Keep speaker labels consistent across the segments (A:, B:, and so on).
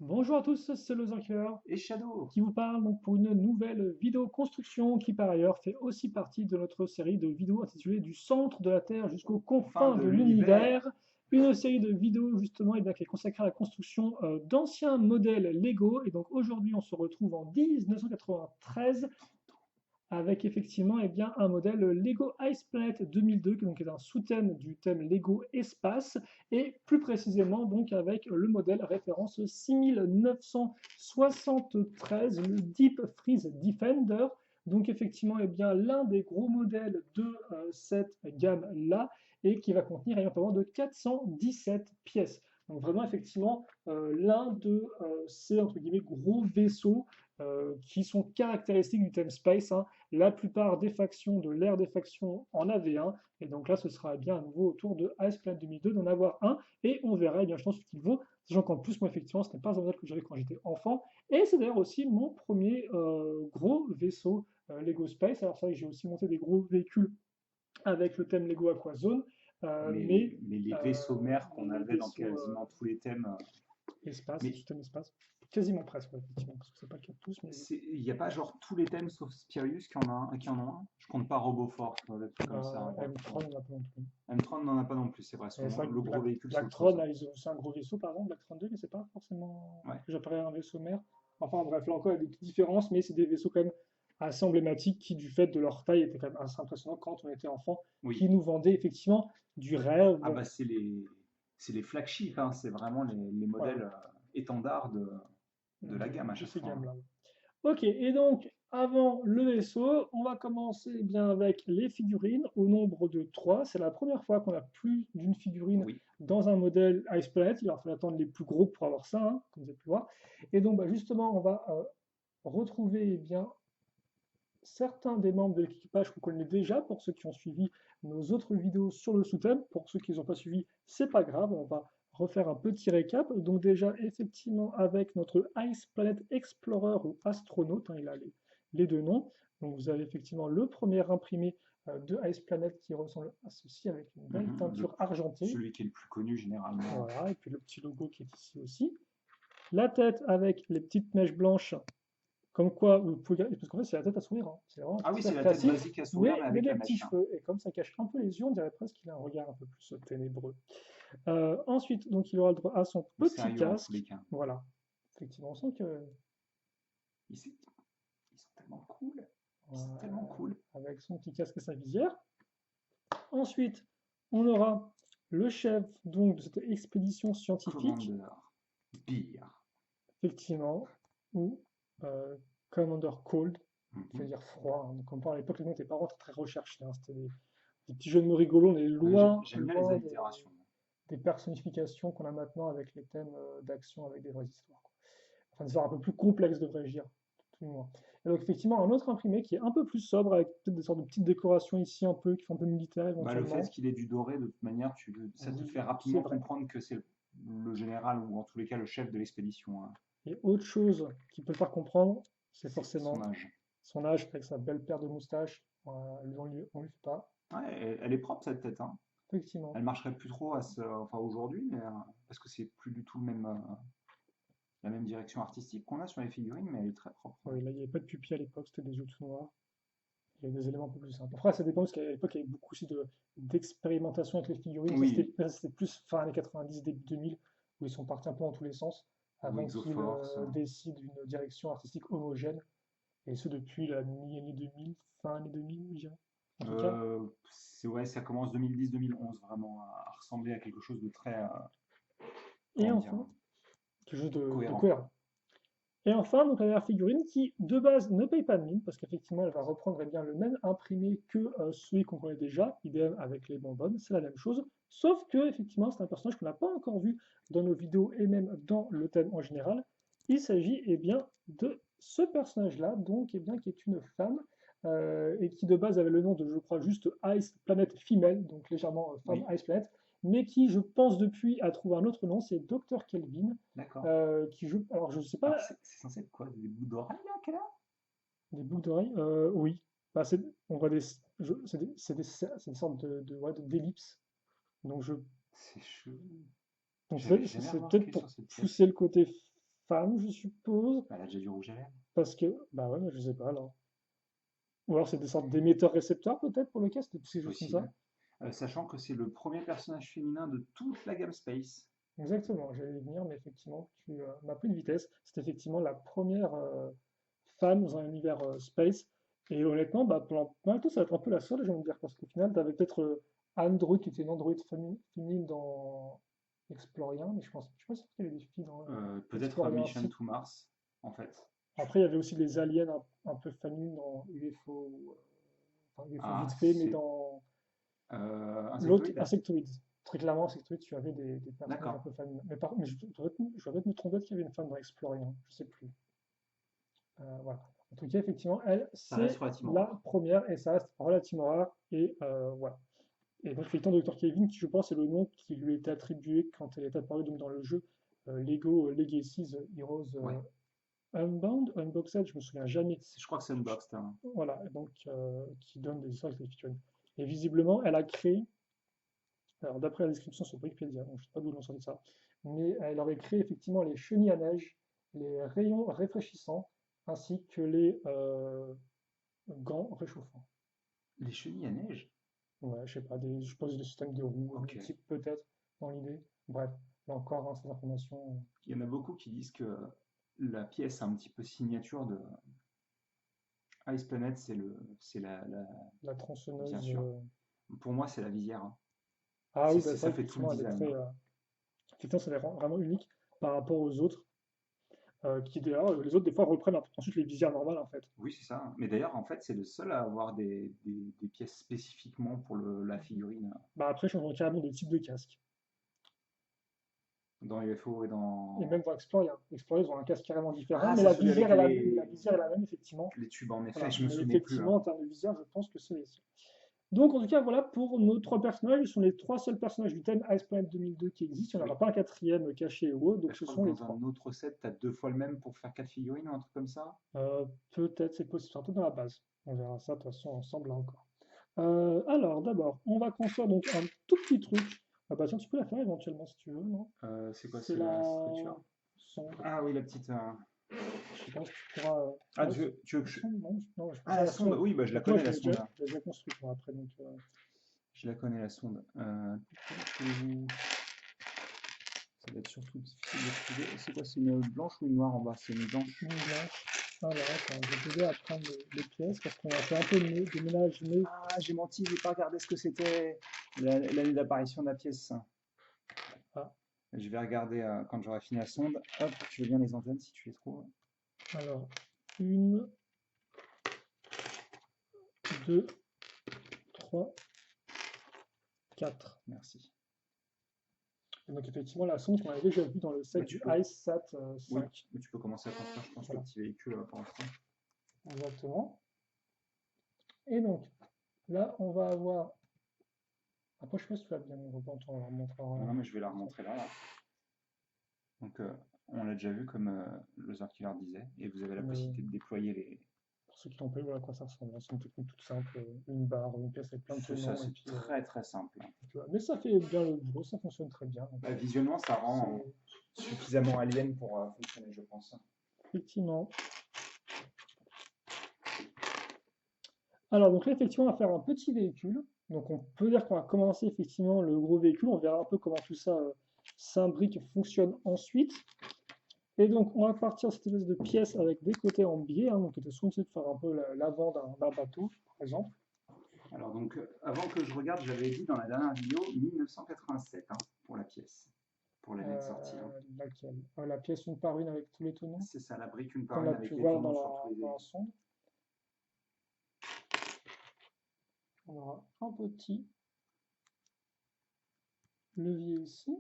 A: Bonjour à tous, c'est le Zinker
B: Et Shadow.
A: qui vous parle donc pour une nouvelle vidéo construction qui par ailleurs fait aussi partie de notre série de vidéos intitulée Du centre de la Terre jusqu'aux
B: On parle
A: confins
B: de
A: de
B: l'univers.
A: l'univers. Une série de vidéos justement qui est consacrée à la construction d'anciens modèles Lego. Et donc aujourd'hui on se retrouve en 1993 avec effectivement un modèle Lego Ice Planet 2002, qui donc est un sous-thème du thème Lego Espace, et plus précisément donc avec le modèle référence 6973, le Deep Freeze Defender. Donc effectivement l'un des gros modèles de cette gamme-là, et qui va contenir un peu de 417 pièces. Donc vraiment effectivement l'un de ces entre guillemets gros vaisseaux qui sont caractéristiques du thème Space, hein. La plupart des factions de l'ère des factions en avaient un, et donc là ce sera bien à nouveau au tour de Ice Planet 2002 d'en avoir un, et on verra je pense ce qu'il vaut, sachant qu'en plus moi effectivement ce n'est pas un modèle que j'avais quand j'étais enfant, et c'est d'ailleurs aussi mon premier gros vaisseau Lego Space. Alors c'est vrai que j'ai aussi monté des gros véhicules avec le thème Lego Aquazone,
B: Mais les vaisseaux mères
A: mais
B: qu'on
A: les
B: avait dans
A: vaisseaux
B: quasiment tous les thèmes.
A: espace,
B: Mais
A: sous-thème espace, quasiment presque, ouais, effectivement, parce que c'est pas le cas de tous, mais oui.
B: il n'y a pas genre tous les thèmes sauf Spirius qui en ont un. Je compte pas RoboForce, des trucs comme ça.
A: M3 n'en a pas non plus.
B: M30 n'en a pas non plus, c'est vrai.
A: Et c'est vrai
B: Le
A: que
B: gros véhicule, c'est autre
A: Blacktron,
B: chose, hein.
A: là, ils ont aussi un gros vaisseau, par exemple. Blacktron 2, mais c'est pas forcément
B: Ouais.
A: que j'appellerais un vaisseau mère. Enfin bref, là encore, il y a des petites différences, mais c'est des vaisseaux quand même assez emblématiques qui, du fait de leur taille, étaient quand même assez impressionnants quand on était enfant, qui
B: Oui.
A: nous vendaient effectivement du rêve.
B: Ah bah c'est les flagships, hein. C'est vraiment les
A: Voilà,
B: modèles étendards de la gamme à
A: de
B: chaque
A: ces
B: fois, hein.
A: gammes-là. Ok, et donc, avant le vaisseau, on va commencer avec les figurines au nombre de 3. C'est la première fois qu'on a plus d'une figurine
B: Oui.
A: dans un modèle Ice Planet. Il va falloir attendre les plus gros pour avoir ça, hein, comme vous avez pu voir. Et donc, justement, on va retrouver certains des membres de l'équipage qu'on connaît déjà, pour ceux qui ont suivi nos autres vidéos sur le sous-thème. Pour ceux qui n'ont pas suivi, c'est pas grave, on va refaire un petit récap. Donc déjà, effectivement, avec notre Ice Planet Explorer ou astronaute, hein, il a les deux noms. Donc vous avez effectivement le premier imprimé de Ice Planet qui ressemble à ceci, avec une belle
B: Mhm.
A: teinture argentée.
B: Celui qui est le plus connu généralement.
A: Voilà, et puis le petit logo qui est ici aussi. La tête avec les petites mèches blanches comme quoi, vous pouvez, parce qu'en fait, c'est la tête à sourire, hein. C'est vraiment
B: Ah oui, c'est
A: très
B: la tête
A: classique,
B: basique à sourire, mais
A: mais
B: avec
A: les
B: la
A: petits
B: mèche, hein.
A: cheveux, et comme ça cache un peu les yeux, on dirait presque qu'il a un regard un peu plus ténébreux. Ensuite, donc, il aura le droit à son
B: Mais
A: petit
B: sérieux, en tous les
A: casque.
B: cas.
A: Voilà. Effectivement, on sent que,
B: Ils, sont ils sont tellement cool. Ils sont tellement
A: euh,
B: cool.
A: avec son petit casque et sa visière. Ensuite, on aura le chef donc de cette expédition scientifique,
B: Commander. Beer.
A: effectivement, ou euh, Commander Cold, qui veut
B: Mhm.
A: dire froid, hein. Donc, à l'époque, les noms n'étaient pas vraiment très recherchés, hein. C'était des petits jeux de mots rigolos, on est
B: J'aime bien les
A: loin
B: allitérations.
A: des personnifications qu'on a maintenant avec les thèmes d'action, avec des vraies histoires, quoi. Enfin, des histoires un peu plus complexes, devrais-je dire, tout du moins. Et donc, effectivement, un autre imprimé qui est un peu plus sobre, avec peut-être des sortes de petites décorations ici, un peu, qui font un peu militaire
B: Bah, le fait
A: éventuellement.
B: qu'il ait du doré, de toute manière, ça te fait
A: Oui, c'est
B: rapidement
A: vrai.
B: comprendre que c'est le général ou en tous les cas le chef de l'expédition, hein.
A: Et autre chose qui peut le faire comprendre, c'est
B: C'est son
A: forcément
B: âge.
A: son âge, avec sa belle paire de moustaches. Voilà, lui, on lui fait pas.
B: Ouais, elle est propre cette tête, hein.
A: Effectivement.
B: Elle marcherait plus trop enfin, aujourd'hui, mais, parce que c'est plus du tout la même direction artistique qu'on a sur les figurines, mais elle est très propre, ouais.
A: Oui, là, il n'y avait pas de pupille à l'époque, c'était des yeux tout noirs. Il y a des éléments un peu plus simples. Après, ça dépend parce qu'à l'époque, il y avait beaucoup aussi d'expérimentation avec les figurines. Ça,
B: Oui,
A: c'était plus fin années 90, début 2000, où ils sont partis un peu dans tous les sens,
B: ou
A: avant qu'ils
B: Exoforce.
A: décident d'une direction artistique homogène. Et ce, depuis la mi-année 2000, fin année 2000, je dirais. En tout cas.
B: Ouais, ça commence 2010-2011 vraiment à ressembler à quelque chose de très,
A: Et
B: comment dire,
A: enfin, quelque chose de
B: cohérent.
A: cohérent. Et enfin, donc la dernière figurine qui, de base, ne paye pas de mine, parce qu'effectivement, elle va reprendre bien le même imprimé que celui qu'on connaît déjà, idem avec les bonbonnes, c'est la même chose, sauf que, effectivement, c'est un personnage qu'on n'a pas encore vu dans nos vidéos et même dans le thème en général. Il s'agit de ce personnage-là, donc qui est une femme, et qui de base avait le nom de, je crois, juste Ice Planet Female, donc légèrement femme
B: Oui,
A: Ice Planet, mais qui, je pense, depuis a trouvé un autre nom, c'est Dr. Kelvin,
B: d'accord.
A: alors je sais
B: Alors
A: pas,
B: c'est censé être quoi? Des bouts d'oreilles là qu'elle a?
A: des boucles d'oreilles, oui. Bah, on voit c'est des sortes ouais, d'ellipses. Donc,
B: C'est chou.
A: donc
B: J'avais
A: c'est
B: jamais
A: c'est peut-être
B: remarqué
A: pour
B: sur cette
A: pousser
B: pièce.
A: le côté femme, je suppose,
B: Bah, elle a déjà du rouge à lèvres.
A: parce que, bah ouais, mais je sais pas alors. Ou alors c'est des sortes d'émetteurs-récepteurs peut-être pour le casque, des petites choses comme ça.
B: Possible. Sachant que c'est le premier personnage féminin de toute la gamme Space.
A: Exactement, j'allais y venir, mais effectivement, tu m'as pris de vitesse. C'est effectivement la première femme dans un univers space. Et honnêtement, bah, pendant pas mal de temps, ça va être un peu la seule, j'ai envie de dire, parce qu'au final, tu avais peut-être Android qui était une android féminine dans Explorien, mais je suis pas sûr qu'il y avait des filles dans
B: Peut-être
A: Explorien
B: Mission
A: aussi.
B: to Mars, en fait.
A: Après, il y avait aussi des aliens un peu féminines dans UFO, enfin UFO vite
B: Ah,
A: fait, mais
B: c'est
A: dans l'autre,
B: Insectoid?
A: Insectoids. Très clairement, Insectoids, tu avais des personnages un
B: D'accord.
A: peu féminins. Mais je dois peut-être me tromper, peut-être qu'il y avait une femme dans Explorien, je sais plus. Voilà. En tout cas, effectivement, elle,
B: Ça reste
A: c'est
B: relativement
A: la
B: rare.
A: première et ça reste relativement rare. Et voilà. Et donc, effectivement, Dr. Kevin, qui je pense est le nom qui lui était attribué quand elle est apparue donc, dans le jeu Lego Legacies Heroes
B: Ouais.
A: Unbound, Unboxed, je me souviens jamais.
B: Je crois que c'est Unboxed, hein.
A: Voilà, donc qui donne des histoires avec. Et visiblement, elle a créé, alors d'après la description sur Wikipédia, donc je ne sais pas d'où ils ont sorti ça, mais elle aurait créé effectivement les chenilles à neige, les rayons réfléchissants, ainsi que les gants réchauffants.
B: Les chenilles à neige?
A: Ouais, je sais pas, je suppose des systèmes de roues,
B: Ok.
A: type peut-être, dans l'idée. Bref, là encore, hein, ces informations,
B: Il y en a beaucoup qui disent que la pièce un petit peu signature de Ice Planet,
A: la
B: bien
A: tronçonneuse.
B: sûr. Pour moi, c'est la visière, hein.
A: Ah oui, bah, c'est
B: Ça
A: vrai
B: fait tout le
A: qu'effectivement, elle est
B: design,
A: très.
B: hein.
A: Effectivement, ça l'air vraiment unique par rapport aux autres, qui d'ailleurs, les autres, des fois, reprennent ensuite les visières normales, en fait.
B: Oui, c'est ça. Mais d'ailleurs, en fait, c'est le seul à avoir des pièces spécifiquement pour la figurine
A: Bah, après, changeons carrément de type de casque.
B: dans UFO et
A: Et
B: dans.
A: même dans Explorer, hein. Explorer, ils ont un casque carrément différent,
B: Ah,
A: mais
B: c'est
A: la
B: celui avec
A: visière, la visière est la même, effectivement.
B: les tubes, en effet,
A: Voilà.
B: je me
A: Mais
B: souvenais plus,
A: effectivement,
B: hein.
A: en termes de visière, je pense que c'est les siens. Donc, en tout cas, voilà pour nos trois personnages. Ils sont les trois seuls personnages du thème Ice Planet 2002 qui existent. Il n'y en
B: Oui.
A: aura pas un quatrième caché ou autre,
B: Bah,
A: donc
B: je
A: ce
B: crois que
A: sont les
B: dans
A: trois.
B: un autre set, tu as deux fois le même pour faire quatre figurines ou un truc comme ça.
A: Peut-être, c'est possible, surtout dans la base. On verra ça de toute façon ensemble là encore. Alors, d'abord, on va construire donc un tout petit truc. Ah bah tiens, tu peux la faire éventuellement si tu veux, non?
B: C'est quoi,
A: C'est
B: c'est la
A: la
B: structure?
A: sonde.
B: Ah oui, la petite.
A: Je pense que tu pourras.
B: Ah,
A: Ouais,
B: tu veux que
A: la
B: je.
A: sonde, non, non, je
B: Ah,
A: préfère
B: la
A: la
B: sonde,
A: sonde.
B: oui, bah, je la
A: Donc moi,
B: connais, la sonde.
A: je l'ai déjà construite moi, après. Donc,
B: Je la connais, la sonde. Ça va être surtout difficile de trouver. C'est quoi, c'est une blanche ou une noire en bas? C'est une blanche.
A: une blanche. Alors, attends, je vais t'aider à prendre les pièces parce qu'on va faire un peu de ménage, mais
B: Ah, j'ai menti, j'ai pas regardé ce que c'était l'année d'apparition de la pièce.
A: ah,
B: Je vais regarder quand j'aurai fini la sonde. Hop, je veux bien les antennes si tu les trouves.
A: alors, une, deux, trois, quatre.
B: Merci.
A: Et donc, effectivement, la sonde qu'on avait déjà vue dans le set
B: Bah, tu
A: du
B: peux.
A: IceSat
B: Oui,
A: 5.
B: mais tu peux commencer à construire, je pense, le
A: Voilà,
B: petit véhicule pour l'instant.
A: exactement. Et donc, là, on va avoir. Après, je sais pas si tu vas bien me reprendre, on va montrer
B: Non,
A: en.
B: non, mais je vais la remontrer là. Donc, on l'a déjà vu comme le Killer disait, et vous avez la
A: Mais
B: possibilité de déployer les.
A: pour ceux qui l'ont pas vu, voilà à quoi ça ressemble. C'est une technique toute simple, une barre, une pièce avec plein de
B: C'est ça,
A: tenants, et
B: c'est
A: puis,
B: très très simple.
A: tu vois. Mais ça fait bien le boulot, ça fonctionne très bien. Donc,
B: Bah, visuellement, ça rend
A: c'est
B: suffisamment alien pour fonctionner, je pense.
A: effectivement. Alors, donc là, effectivement, on va faire un petit véhicule. Donc, on peut dire qu'on va commencer effectivement le gros véhicule. On verra un peu comment tout ça s'imbrique, fonctionne ensuite. Et donc, on va partir de cette espèce de pièce avec des côtés en biais, hein, donc qui était souvent de faire un peu l'avant d'un bateau, par exemple.
B: Alors donc, avant que je regarde, j'avais dit dans la dernière vidéo 1987 hein, pour la pièce, pour l'année de sortie, hein.
A: Laquelle? La pièce une par une avec tous les tenants
B: C'est ça, la brique une par
A: qu'on
B: une
A: a
B: avec
A: pu
B: les
A: voir
B: tonneaux sur tous les
A: dans la
B: éléments.
A: sonde. On aura un petit levier ici.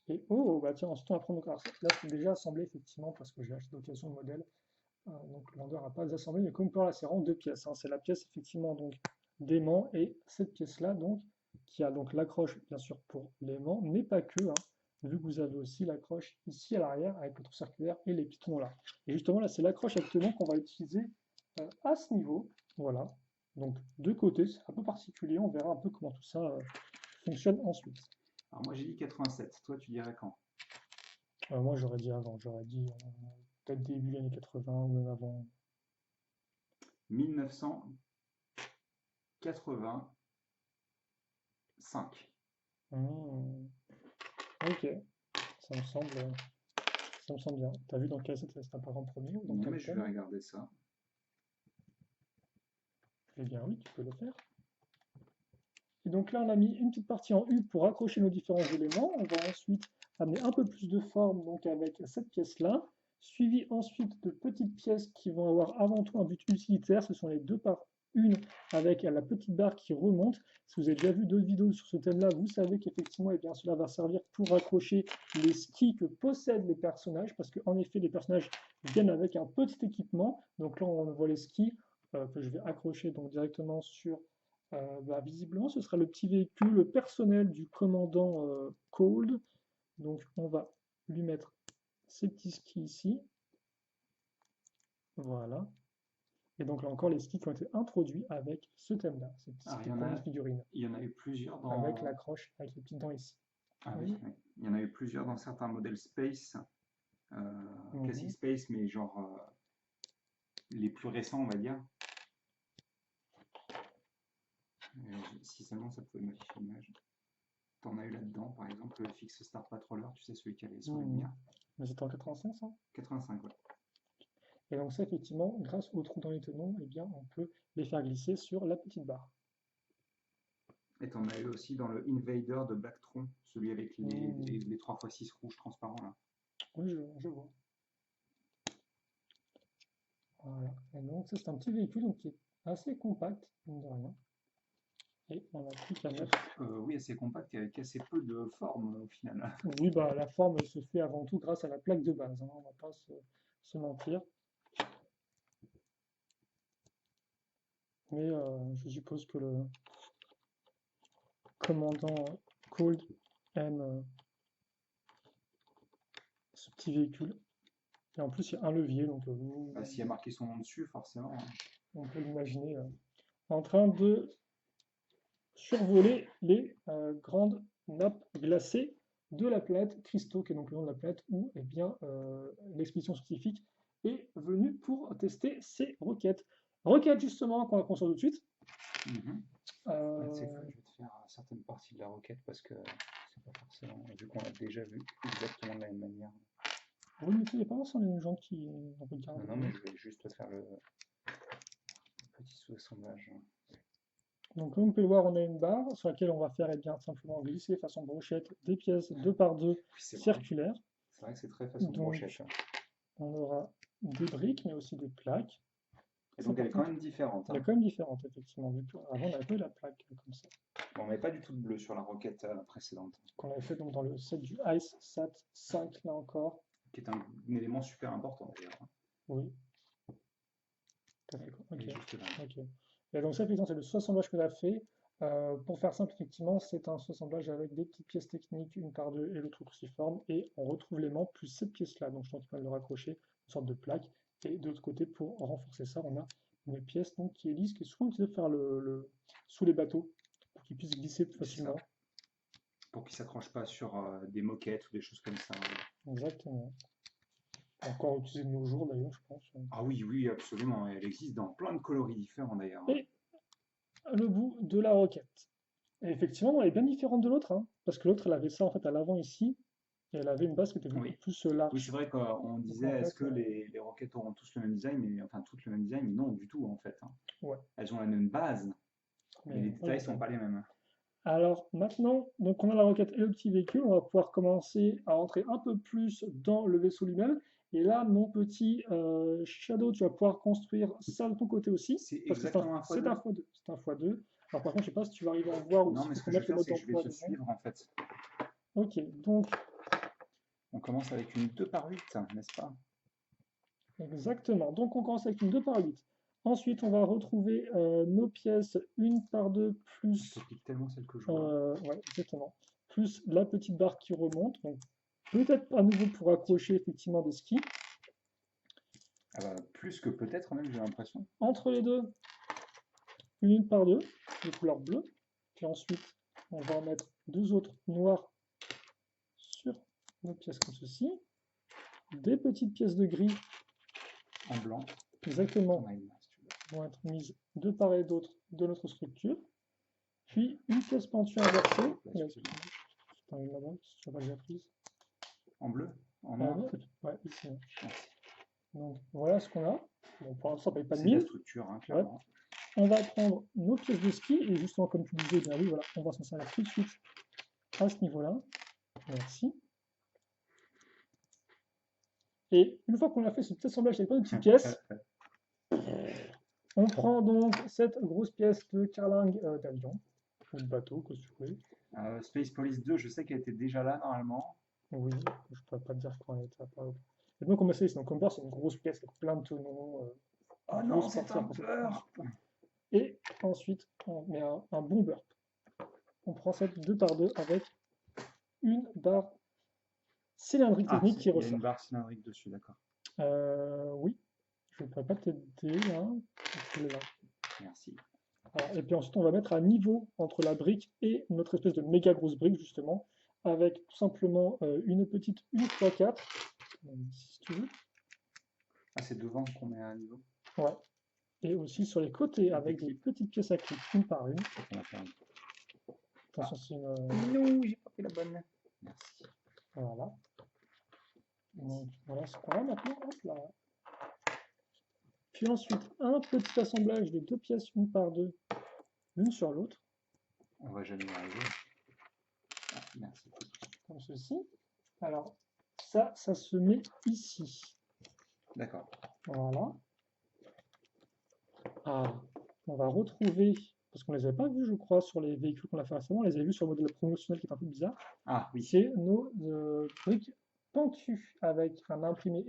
A: Et oh, bah tiens, ensuite on va prendre. Alors, là, c'est déjà assemblé effectivement parce que j'ai acheté d'occasion le modèle. Donc le vendeur n'a pas assemblé, mais comme pour là, c'est vraiment deux pièces, hein. C'est la pièce effectivement donc d'aimant et cette pièce-là donc qui a donc l'accroche bien sûr pour l'aimant, mais pas que, hein, vu que vous avez aussi l'accroche ici à l'arrière avec le trou circulaire et les pitons là. Et justement là, c'est l'accroche actuellement qu'on va utiliser à ce niveau. Voilà. Donc, de côté, c'est un peu particulier. On verra un peu comment tout ça fonctionne ensuite.
B: Alors moi j'ai dit 87, toi tu dirais quand?
A: Moi, j'aurais dit avant. J'aurais dit peut-être début années 80 ou même avant.
B: 1985.
A: Hmm, ok, ça me semble bien. T'as vu dans quel c'est apparaît en premier ou dans
B: Non
A: quel
B: mais je vais
A: thème?
B: regarder ça.
A: Eh bien oui, tu peux le faire. Et donc là, on a mis une petite partie en U pour accrocher nos différents éléments. On va ensuite amener un peu plus de forme donc avec cette pièce-là, suivi ensuite de petites pièces qui vont avoir avant tout un but utilitaire. Ce sont les 2 par 1 avec la petite barre qui remonte. Si vous avez déjà vu d'autres vidéos sur ce thème-là, vous savez qu'effectivement, eh bien, cela va servir pour accrocher les skis que possèdent les personnages, parce qu'en effet, les personnages viennent avec un petit équipement. Donc là, on voit les skis que je vais accrocher donc directement sur visiblement, ce sera le petit véhicule personnel du commandant Cold. Donc, on va lui mettre ces petits skis ici. Voilà. Et donc, là encore, les skis qui ont été introduits avec ce thème-là,
B: Alors
A: ces premières figurines,
B: il y en a eu plusieurs
A: avec
B: dans.
A: l'accroche, avec les petites dents ici.
B: Ah oui,
A: Oui.
B: oui. Il y en a eu plusieurs dans certains modèles Space, Classic
A: Mhm.
B: Space, mais genre les plus récents, on va dire. Si seulement ça pouvait modifier l'image. T'en as eu là-dedans, par exemple, le Fix Star Patroller, tu sais, celui qui allait sur les
A: Mhm.
B: lumières.
A: Mais c'était en 85, ça?
B: 85, ouais.
A: Et donc ça, effectivement, grâce aux trous dans les tenons, eh bien, on peut les faire glisser sur la petite barre.
B: Et t'en as eu aussi dans le Invader de Blacktron, celui avec
A: Mhm.
B: les 3x6 rouges transparents, là.
A: Oui, je vois. Voilà. Et donc, ça, c'est un petit véhicule donc, qui est assez compact, mine de rien. Et on n'a plus qu'à mettre.
B: Oui, assez compact et avec assez peu de forme au final.
A: Oui, bah, la forme se fait avant tout grâce à la plaque de base, hein, on va pas se mentir. Mais je suppose que le commandant Cold aime ce petit véhicule. Et en plus, il y a un levier, donc
B: Bah, s'il y a marqué son nom dessus, forcément.
A: on peut l'imaginer en train de survoler les grandes nappes glacées de la planète Christo, qui est donc le nom de la planète où eh bien, l'expédition scientifique est venue pour tester ses roquettes. Roquettes justement qu'on va construire tout de suite.
B: Mhm. Tu sais quoi,
A: Euh,
B: je vais te faire certaines parties de la roquette parce que c'est pas forcément, vu qu'on l'a déjà vu exactement de la même manière.
A: oui, mais il n'y a pas forcément les gens qui
B: Non,
A: regardent.
B: non, mais je vais juste te faire le petit sous-assemblage.
A: Donc comme vous pouvez le voir, on a une barre sur laquelle on va faire eh bien, simplement glisser façon brochette des pièces 2 par 2
B: Oui, c'est vrai.
A: circulaires.
B: C'est vrai que c'est très façon de
A: Donc
B: brochette.
A: on aura des briques, mais aussi des plaques.
B: Et
A: Ça,
B: donc elle
A: par
B: est quand
A: contre,
B: même différente.
A: elle est
B: Hein.
A: quand même différente, effectivement. Avant, on n'avait pas eu la plaque comme ça.
B: Bon, on n'avait pas du tout de bleu sur la roquette précédente,
A: Qu'on avait fait donc, dans le set du Ice Sat 5, là encore.
B: qui est un élément super important d'ailleurs. Hein.
A: Oui, tout à fait.
B: Elle
A: Ok,
B: est juste là.
A: ok. Et donc ça, effectivement, c'est le sous-assemblage qu'on a fait. Pour faire simple, effectivement, c'est un sous-assemblage avec des petites pièces techniques, une par deux et l'autre cruciforme, et on retrouve l'aimant plus cette pièce-là. Donc je suis en train de le raccrocher, une sorte de plaque. Et de l'autre côté, pour renforcer ça, on a une pièce donc, qui est lisse, qui est souvent utilisée pour faire sous les bateaux, pour qu'ils puissent glisser plus
B: C'est ça.
A: facilement.
B: Pour qu'il ne s'accroche pas sur des moquettes ou des choses comme ça.
A: Exactement. Encore utilisée de nos jours d'ailleurs, je pense.
B: Ah oui, oui, absolument. Elle existe dans plein de coloris différents d'ailleurs. Hein.
A: Et le bout de la roquette. Et effectivement, elle est bien différente de l'autre, hein, parce que l'autre, elle avait ça en fait à l'avant ici, et elle avait une base qui était beaucoup
B: Oui.
A: plus
B: Oui, c'est
A: large.
B: vrai qu'on
A: Donc
B: disait
A: en
B: est-ce
A: fait,
B: que les roquettes auront tous le même design, mais enfin toutes le même design, mais non du tout en fait. Hein.
A: ouais,
B: Elles ont la même base, mais
A: mais
B: les
A: pas le
B: détails sont
A: design.
B: pas les mêmes.
A: Alors maintenant, donc on a la roquette et le petit véhicule, on va pouvoir commencer à entrer un peu plus dans le vaisseau lui-même. Et là, mon petit Shadow, tu vas pouvoir construire ça de ton côté aussi,
B: C'est
A: parce que
B: exactement un
A: c'est
B: x2.
A: un x2. C'est un x2. Alors par contre, je sais pas si tu vas arriver à voir ou
B: Non,
A: s'il
B: mais
A: faut
B: ce que
A: qu'on
B: je vais
A: mette le
B: faire,
A: mode
B: c'est que je vais
A: d'emploi
B: te
A: devant.
B: suivre en fait.
A: Ok, donc
B: On commence avec une 2 par 8, n'est-ce pas?
A: exactement. Donc on commence avec une 2 par 8. Ensuite, on va retrouver nos pièces 1 par 2
B: Je te
A: plus,
B: pique tellement celle que je vois.
A: ouais, exactement, plus la petite barre qui remonte. Donc peut-être à nouveau pour accrocher effectivement des skis.
B: Ah bah, plus que peut-être même, j'ai l'impression.
A: Entre les deux, une par deux, de couleur bleue. Puis ensuite, on va en mettre deux autres noirs sur nos pièces comme ceci. Des petites pièces de gris,
B: En blanc.
A: exactement,
B: On a une, si tu veux.
A: vont être mises de part et d'autre de notre structure. Puis une pièce pentue inversée.
B: Là,
A: C'est pas une là-bas, si tu n'as pas déjà prise.
B: En bleu? En
A: Ah
B: noir?
A: non, ouais, ici.
B: Merci.
A: Donc voilà ce qu'on a. Bon, pour l'instant, ça ne paye pas de
B: C'est de la
A: 1000.
B: structure, hein, clairement.
A: On va prendre nos pièces de ski et justement, comme tu disais, bien oui, voilà, on va s'en servir tout de suite à ce niveau-là. Merci. Et une fois qu'on a fait ce petit assemblage avec plein de petites pièces, on prend donc cette grosse pièce de carlingue d'avion, ou de bateau, que tu veux.
B: Space Police 2, je sais qu'elle était déjà là normalement.
A: Oui, je ne pourrais pas te dire quand elle était apparue. Et donc, on va essayer, donc comme voir, c'est une grosse pièce avec plein de tenons.
B: Oh non, c'est un burp!
A: Et ensuite, on met un bon burp. On prend cette 2 par 2 avec une barre cylindrique technique qui
B: Il y a
A: ressort.
B: une barre cylindrique dessus, d'accord.
A: Oui, je ne pourrais pas t'aider là. Là.
B: Merci.
A: Voilà. Et puis ensuite, on va mettre à niveau entre la brique et notre espèce de méga grosse brique, justement, avec tout simplement une petite 1x4, si tu veux.
B: Ah, c'est devant qu'on met à niveau.
A: Ouais. Et aussi sur les côtés avec des petites pièces à clip, une par une. Attention, c'est une.
B: Non, j'ai pas fait la bonne. Merci.
A: Voilà. Donc voilà ce qu'on a maintenant. Hop là. Puis ensuite, un petit assemblage de deux pièces, une par deux, l'une sur l'autre.
B: On va jamais y arriver. Ah, merci.
A: Comme ceci. Alors, ça se met ici.
B: D'accord.
A: Voilà. Ah, on va retrouver, parce qu'on ne les avait pas vus, je crois, sur les véhicules qu'on a fait récemment, on les avait vus sur le modèle promotionnel qui est un peu bizarre.
B: Ah oui.
A: C'est nos briques pentues avec un imprimé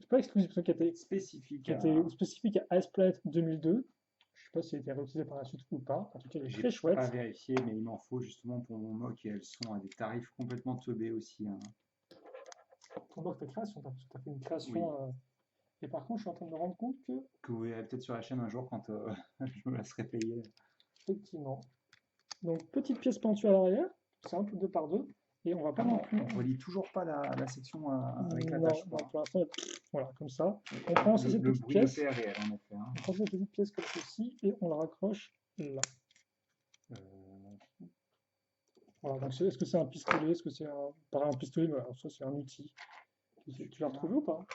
A: pas exclusif, qui était
B: Spécifique.
A: spécifique à Iceplanet 2002. Je ne sais pas s'il a été réutilisé par la suite ou pas. En tout cas, il est très chouette.
B: J'ai pas vérifié, mais il m'en faut justement pour mon mock et elles sont à des tarifs complètement teubés aussi. Hein.
A: Ton mock de création, tu as fait une création.
B: Oui.
A: Et par contre, je suis en train de me rendre compte
B: que vous verrez peut-être sur la chaîne un jour quand je me laisserai payer.
A: effectivement. Donc, petite pièce pentue à l'arrière, c'est un peu 2 par 2. Et on va pas non plus.
B: On relie toujours pas la section avec
A: Non,
B: l'attache.
A: non, pour l'instant, voilà, comme ça. On prend aussi cette petite pièce.
B: Le bruit de paix est réel, en effet. Hein.
A: On prend cette petite pièce comme ceci et on la raccroche là. Voilà, donc est-ce que c'est un pistolet? Est-ce que c'est pas un pistolet, mais alors ça c'est un outil. Tu l'as retrouvé ou pas?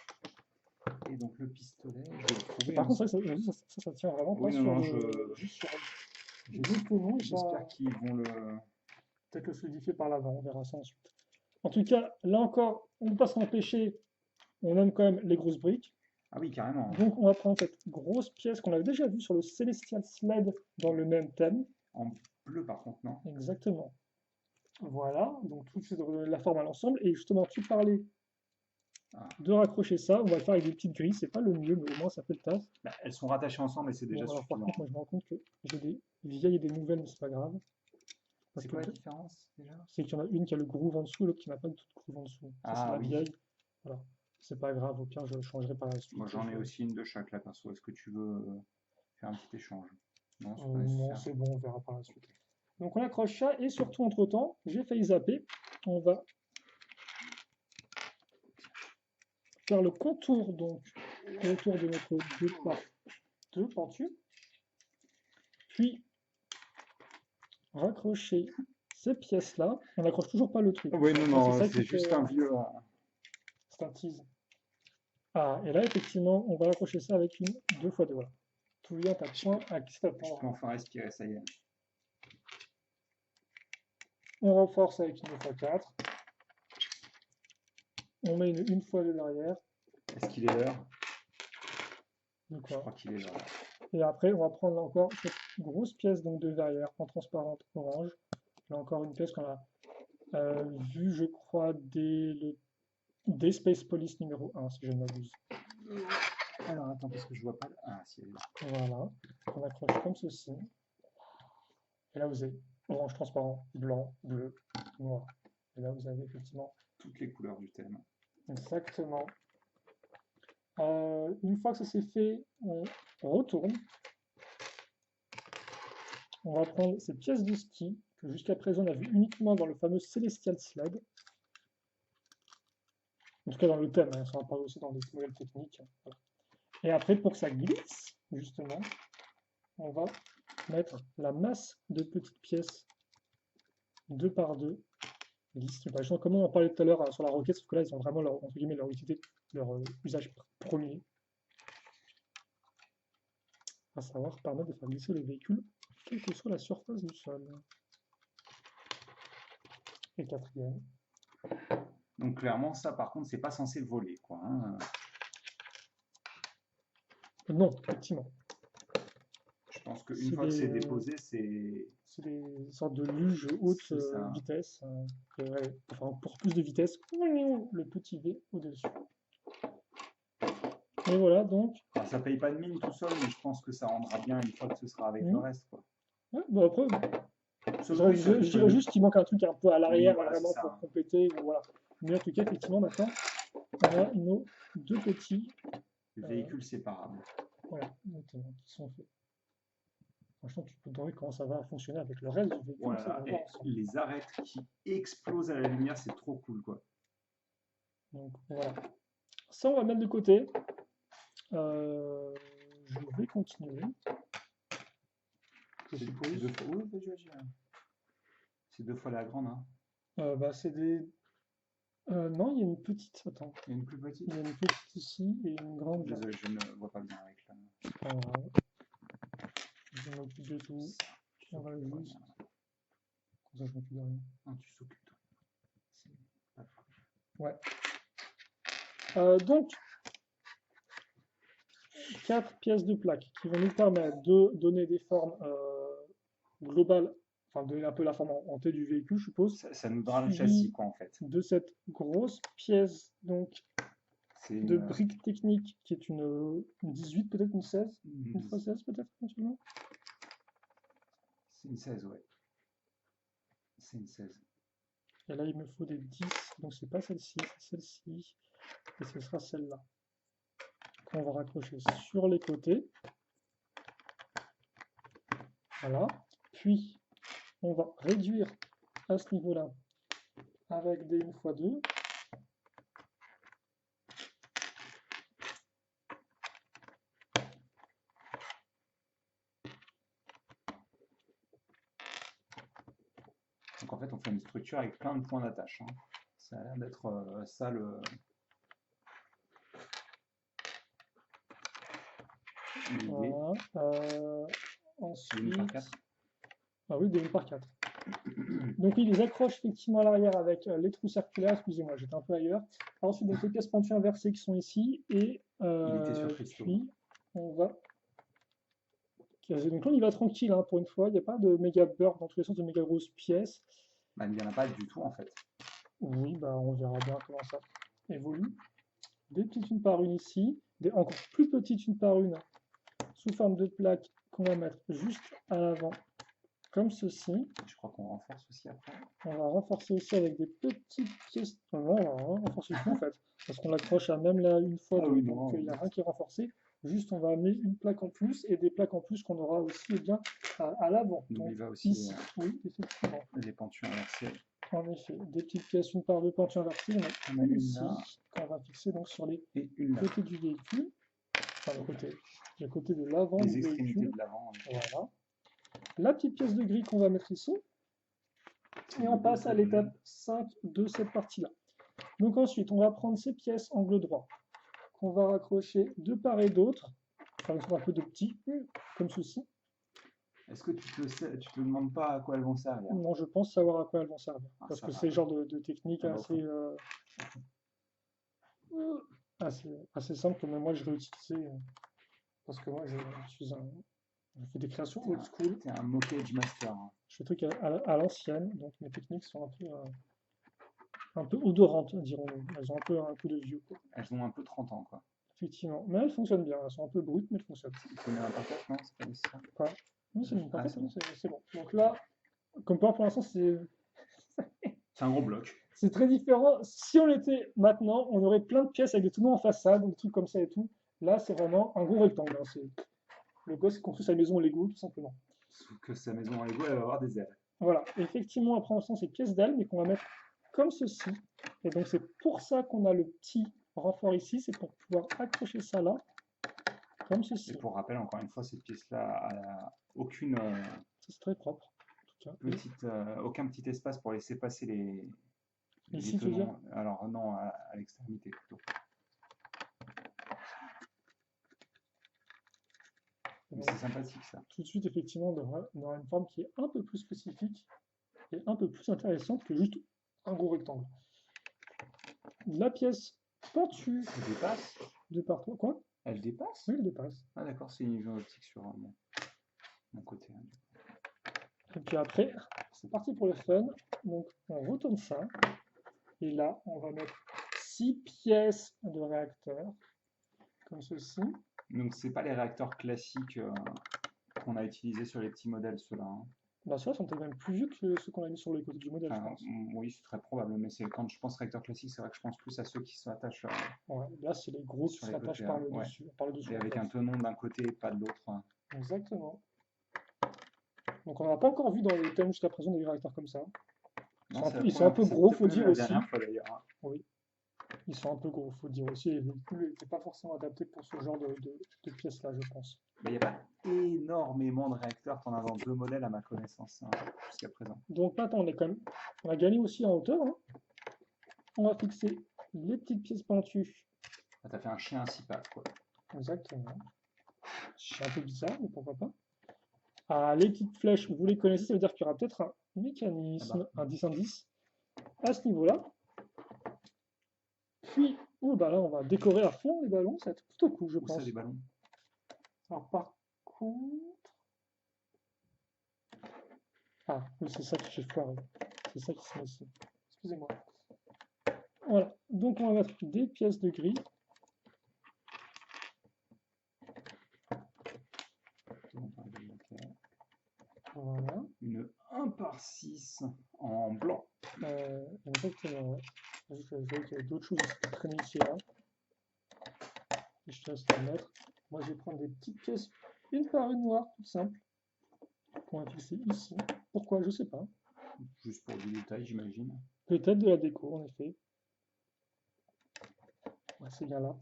B: Et donc le pistolet, je vais le trouver.
A: Par contre, ça tient vraiment pas sur
B: non,
A: juste sur juste au nom.
B: J'espère qu'ils vont le.
A: Peut-être le solidifier par l'avant, on verra ça ensuite. En tout cas, là encore, on ne peut pas s'empêcher, on aime quand même les grosses briques.
B: Ah oui, carrément.
A: Donc on va prendre cette grosse pièce qu'on avait déjà vue sur le Celestial Sled dans le même thème.
B: En bleu par contre, non?
A: Exactement. Voilà, donc tout de suite la forme à l'ensemble. Et justement, tu parlais de raccrocher ça. On va le faire avec des petites grilles. C'est pas le mieux, mais au moins ça fait le taf.
B: Bah, elles sont rattachées ensemble et c'est déjà suffisant.
A: Par contre, moi je me rends compte que j'ai des vieilles et des nouvelles, mais c'est pas grave.
B: C'est quoi la différence déjà?
A: C'est qu'il y en a une qui a le groove en dessous et l'autre qui n'a pas du tout de groove en dessous. Ça, c'est la vieille. Voilà. C'est pas grave, au pire je changerai par la suite.
B: Moi j'en ai aussi une de chaque là, perso. Est-ce que tu veux faire un petit échange?
A: Non, c'est bon, on verra par la suite. Donc on accroche ça et surtout entre temps, j'ai failli zapper. On va faire le contour donc autour de notre 2 par 2 pentu. Puis raccrocher ces pièces-là. On n'accroche toujours pas le truc.
B: Oui, non, c'est juste un vieux.
A: C'est un tease. Ah, et là, effectivement, on va accrocher ça avec une 2x2. Voilà. Tout vient à point à qui
B: Je peux enfin respirer, ça y est.
A: On renforce avec une 2x4. On met une 1x2 derrière.
B: Est-ce qu'il est l'heure?
A: Je
B: crois qu'il est l'heure.
A: Et après, on va prendre encore cette grosse pièce donc, de verrière en transparente orange. Là encore une pièce qu'on a vue, je crois, dès Space Police numéro 1, si je ne m'abuse.
B: Alors, attends, parce que je vois pas. Ah, si, elle est là.
A: Voilà. On accroche comme ceci. Et là, vous avez orange transparent, blanc, bleu, noir. Et là, vous avez effectivement
B: toutes les couleurs du thème.
A: Exactement. Une fois que ça c'est fait, on retourne. On va prendre ces pièces de ski que jusqu'à présent on a vu uniquement dans le fameux Celestial Sled. En tout cas dans le thème, hein, ça en parle aussi dans des modèles techniques. Voilà. Et après, pour que ça glisse, justement, on va mettre la masse de petites pièces 2 par 2. Comme on en parlait tout à l'heure sur la roquette, sauf que là, ils ont vraiment leur, entre guillemets, leur utilité, leur usage premier, à savoir permettre de faire glisser le véhicule, quelle que soit la surface du sol. Et quatrième.
B: Donc clairement, ça par contre, c'est pas censé voler, quoi. Hein.
A: Non, effectivement.
B: Je pense qu'une fois que c'est déposé, c'est...
A: C'est des sortes de luges haute vitesse. Enfin, pour plus de vitesse, le petit V au-dessus. Et voilà, donc.
B: Alors, ça paye pas de mine tout seul, mais je pense que ça rendra bien une fois que ce sera avec le reste, quoi.
A: Ouais, bon après, je dirais juste qu'il manque un truc un peu à l'arrière, oui, voilà, vraiment pour compléter. Voilà. Mais en tout cas, effectivement, maintenant, on a nos 2 petits
B: véhicules séparables.
A: Voilà, exactement, qui sont faits. Franchement, tu peux te demander comment ça va fonctionner avec le reste du véhicule.
B: Voilà, et les arêtes qui explosent à la lumière, c'est trop cool, quoi.
A: Donc voilà. Ça, on va mettre de côté. Je vais continuer.
B: C'est 2 fois la grande, hein.
A: Bah, c'est des... non, il y a une petite. Attends.
B: Il y a une plus petite.
A: Il y a une petite ici et une grande.
B: Désolé, je ne vois pas bien avec la...
A: C'est pas grave. Je m'occupe de tout. On va juste... Comme ça, je m'occupe de rien.
B: Non, tu s'occupes de rien.
A: Ouais. Donc, 4 pièces de plaque qui vont nous permettre de donner des formes globales, enfin donner un peu la forme en T du véhicule, je suppose.
B: Ça nous donnera le châssis, quoi, en fait.
A: De cette grosse pièce, donc, de brique technique, qui est une 18, peut-être une 16, une fois 16 peut-être, éventuellement.
B: C'est une 16, ouais. C'est une 16.
A: Et là, il me faut des 10, donc c'est pas celle-ci, c'est celle-ci, et ce sera celle-là. Qu'on va raccrocher sur les côtés. Voilà. Puis, on va réduire à ce niveau-là avec des 1x2.
B: Donc en fait, on fait une structure avec plein de points d'attache. Hein. Ça a l'air d'être ça le...
A: Voilà. Ensuite... Ah oui, des 1 par 4. Donc oui, les accroches effectivement à l'arrière avec les trous circulaires, excusez-moi, j'étais un peu ailleurs. Ensuite, donc les pièces pentues inversées qui sont ici, et puis on va caser. Donc là, on y va tranquille, hein, pour une fois, il n'y a pas de méga beurre dans tous les sens, de méga grosses pièces.
B: Bah, il n'y en a pas du tout en fait.
A: Oui, bah on verra bien comment ça évolue. Des petites une par une ici, des encore plus petites une par une, sous forme de plaques qu'on va mettre juste à l'avant. Comme ceci.
B: Je crois qu'on renforce aussi après.
A: On va renforcer aussi avec des petites pièces. Non, on va renforcer tout en fait. Parce qu'on l'accroche à même là une fois, donc il n'y a rien qui est renforcé. Juste on va amener une plaque en plus et des plaques en plus qu'on aura aussi bien à l'avant.
B: Donc il va aussi
A: ici, oui, effectivement.
B: Les pentues inversées.
A: En effet, des petites pièces, une part de pentues inversées. On a une ici qu'on va fixer donc sur les côtés du véhicule. Enfin le côté de l'avant du véhicule.
B: De l'avant.
A: Voilà. La petite pièce de gris qu'on va mettre ici. Et on passe à l'étape 5 de cette partie-là. Donc ensuite, on va prendre ces pièces angle droit qu'on va raccrocher de part et d'autre, avec un peu de petits, comme ceci.
B: Est-ce que tu te demandes pas à quoi elles vont servir?
A: Non, je pense savoir à quoi elles vont servir. Parce que c'est le genre de technique assez simple, mais moi je vais utiliser, parce que moi je fais des créations old school.
B: C'est un mockage master. Hein.
A: Je fais des trucs à l'ancienne, donc mes techniques sont un peu odorantes, dirons-nous. Elles ont un peu un coup de vieux. Quoi.
B: Elles ont un peu 30 ans, quoi.
A: Effectivement. Mais elles fonctionnent bien. Elles sont un peu brutes, mais elles fonctionnent.
B: C'est une imparfaite, non? C'est pas ça.
A: Quoi? Non, c'est une imparfaite, c'est bon. Donc là, comme pour l'instant, c'est
B: C'est un gros bloc.
A: C'est très différent. Si on était maintenant, on aurait plein de pièces avec des tonneaux en façade, des trucs comme ça et tout. Là, c'est vraiment un gros rectangle, hein. Le gosse construit sa maison en Lego, tout simplement.
B: Sauf que sa maison en Lego, elle va avoir des ailes.
A: Voilà. Et effectivement, après, on sent ces pièces d'ailes, mais qu'on va mettre comme ceci. Et donc, c'est pour ça qu'on a le petit renfort ici. C'est pour pouvoir accrocher ça là, comme
B: Et
A: ceci.
B: pour rappel, encore une fois, cette pièce-là a aucune
A: C'est très propre, en tout cas.
B: aucun petit espace pour laisser passer les
A: Ici, tu veux dire?
B: tenons. Alors non, à l'extrémité plutôt. Mais
A: Donc,
B: c'est sympathique ça.
A: tout de suite, effectivement, on aura une forme qui est un peu plus spécifique et un peu plus intéressante que juste un gros rectangle. La pièce pentue
B: Elle dépasse?
A: de partout. Quoi?
B: Elle dépasse?
A: Oui, elle dépasse.
B: Ah d'accord, c'est une vision optique sur mon côté, hein.
A: Et puis après, c'est parti pour le fun. Donc, on retourne ça. Et là, on va mettre 6 pièces de réacteur, comme ceci.
B: Donc c'est pas les réacteurs classiques qu'on a utilisés sur les petits modèles, ceux-là, hein.
A: Bah, ça, sont peut-être même plus vieux que ceux qu'on a mis sur le côté du modèle, je
B: Enfin,
A: pense.
B: oui, c'est très probable, mais c'est quand je pense réacteur classique, c'est vrai que je pense plus à ceux qui s'attachent
A: Ouais, là, c'est les gros qui
B: sur les
A: s'attachent
B: côtés,
A: par le
B: ouais.
A: dessus. Par le dessous,
B: Et
A: en
B: avec
A: fait.
B: un tenon d'un côté et pas de l'autre, hein.
A: Exactement. Donc, on n'a pas encore vu dans les thèmes jusqu'à présent des réacteurs comme ça.
B: Non,
A: Ils sont un peu gros,
B: c'est
A: faut
B: peut-être
A: dire
B: même la
A: aussi.
B: dernière fois d'ailleurs, hein.
A: Oui, ils sont un peu gros, faut dire aussi. Et le véhicule n'était pas forcément adapté pour ce genre de pièces-là, je pense.
B: Mais il n'y a pas énormément de réacteurs qu'on a dans deux modèles à ma connaissance, hein, jusqu'à présent.
A: Donc maintenant, on a gagné aussi en hauteur, hein. On va fixer les petites pièces pentues.
B: Ah, t'as fait un chien à six pattes, quoi.
A: Exactement. C'est un peu bizarre, mais pourquoi pas. Ah, les petites flèches, vous les connaissez, ça veut dire qu'il y aura peut-être un mécanisme, un 10 en 10 à ce niveau-là. Puis, oh, bah là, on va décorer à fond les ballons, ça va être plutôt cool, je
B: Où ça,
A: pense.
B: les ballons?
A: Alors, par contre. Ah, oui, c'est ça que j'ai foiré. C'est ça qui se met ici. Excusez-moi. Voilà, donc on va mettre des pièces de gris. Voilà.
B: Une 1 par 6 en blanc.
A: Exactement, ouais. Je vois qu'il y avait d'autres choses qui traînaient ici et là. Et je te laisse les mettre. Moi, je vais prendre des petites pièces, une par une noire, toute simple. On va fixer ici. Pourquoi? Je sais pas.
B: Juste pour du détail, j'imagine.
A: Peut-être de la déco, en effet. Ouais, c'est bien là.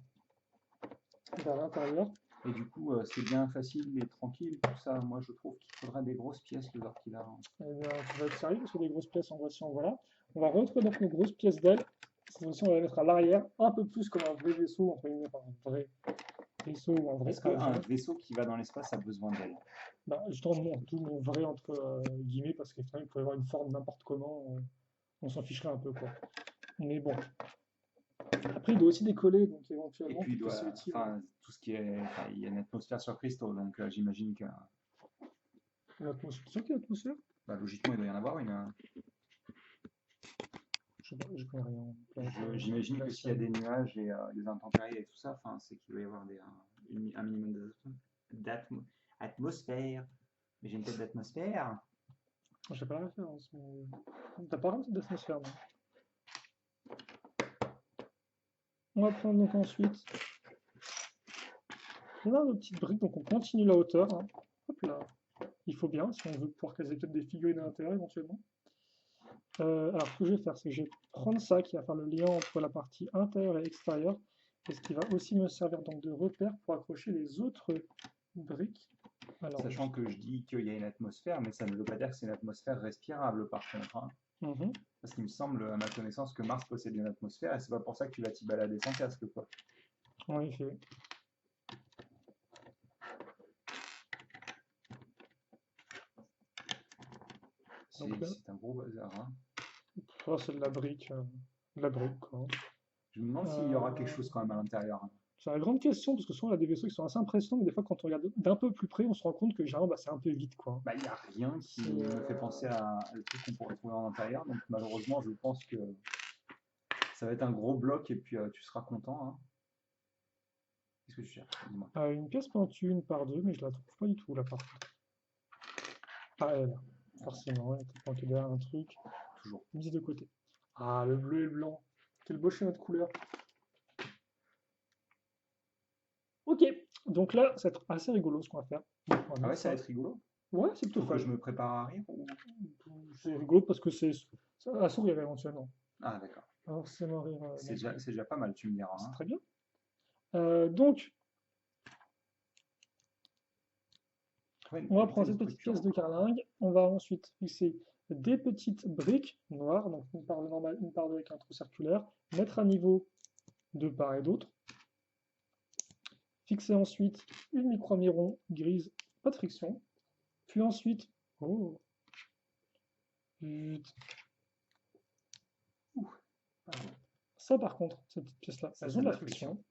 A: Vers l'intérieur.
B: Et du coup, c'est bien facile et tranquille, tout ça. Moi, je trouve qu'il faudra des grosses pièces, le genre qu'il a.
A: Eh bien, tu vas être sérieux parce que des grosses pièces en voici en voilà. On va retrouver donc nos grosses pièces d'aile. Cette fois-ci, on va les mettre à l'arrière, un peu plus comme un vrai vaisseau, entre guillemets, enfin, un vrai vaisseau ou un vrai
B: Est-ce qu'un
A: avion.
B: vaisseau qui va dans l'espace a besoin d'ailes?
A: Bah, je tente tout mon vrai entre guillemets parce qu'il peut y avoir une forme n'importe comment, on s'en ficherait un peu quoi. Mais bon. Après, il doit aussi décoller, donc
B: Et
A: éventuellement,
B: puis, il
A: peut-être que
B: doit,
A: c'est utile.
B: enfin, tout ce qui est, enfin, il y a une atmosphère sur cristaux, donc j'imagine que,
A: L'atmosphère, c'est sûr qu'il y a l'atmosphère?
B: bah, logiquement, il doit y en avoir une, hein.
A: Je sais pas, je connais rien.
B: J'imagine que s'il y a des nuages et des intempéries et tout ça, enfin, c'est qu'il doit y avoir un minimum d'atmosphère. Mais j'ai une tête d'atmosphère.
A: Je sais pas la référence, mais. T'as pas vraiment d'atmosphère, non? On va prendre donc ensuite. On a nos petites briques, donc on continue la hauteur, hein. Hop là. Il faut bien, si on veut pouvoir caser peut-être des figurines à l'intérieur éventuellement. Alors, ce que je vais faire, c'est que je vais prendre ça qui va faire le lien entre la partie intérieure et extérieure, et ce qui va aussi me servir donc de repère pour accrocher les autres briques. Alors,
B: Sachant que je dis qu'il y a une atmosphère, mais ça ne veut pas dire que c'est une atmosphère respirable par contre, hein. Parce qu'il me semble, à ma connaissance, que Mars possède une atmosphère, et c'est pas pour ça que tu vas t'y balader sans casque, quoi.
A: En effet.
B: C'est un gros bazar, hein.
A: Oh, c'est de la brique, quoi.
B: Je me demande s'il y aura quelque chose quand même à l'intérieur, hein.
A: C'est la grande question, parce que souvent, il y a des vaisseaux qui sont assez impressionnants, mais des fois, quand on regarde d'un peu plus près, on se rend compte que généralement, bah, c'est un peu vite, quoi.
B: Bah, il n'y a rien qui me fait penser à le truc qu'on pourrait trouver en intérieur, donc malheureusement, je pense que ça va être un gros bloc et puis tu seras content, hein. Qu'est-ce que tu cherches? Dis-moi.
A: Une pièce pentue, une par deux, mais je la trouve pas du tout, là, par contre. Ah, elle, forcément, elle était plantée derrière un truc.
B: Toujours.
A: Mise de côté. Ah, le bleu et le blanc. Quel beau schéma de couleur. Ok, donc là, ça va être assez rigolo ce qu'on va faire. Donc, on va
B: Ah ouais,
A: mettre
B: ça va
A: ça.
B: être rigolo.
A: Ouais, c'est plutôt
B: Faut que
A: fun.
B: je me prépare à rire ou...
A: C'est rigolo parce que c'est à sourire éventuellement.
B: Ah d'accord.
A: Forcément rire non plus.
B: C'est déjà pas mal, tu me diras,
A: C'est
B: hein.
A: très bien. Donc,
B: Ouais,
A: on va
B: une
A: prendre
B: feuille
A: cette petite pièce
B: structurante.
A: de carlingue. On va ensuite fixer des petites briques noires, donc une part normale, une part avec un trou circulaire. Mettre à niveau de part et d'autre. Fixer ensuite une micro-miron grise, pas de friction. Puis ensuite, oh, zut.
B: Pardon.
A: Ça par contre, ces petites pièces-là,
B: Ça,
A: elles
B: c'est
A: ont
B: de
A: de
B: la
A: la friction.
B: friction.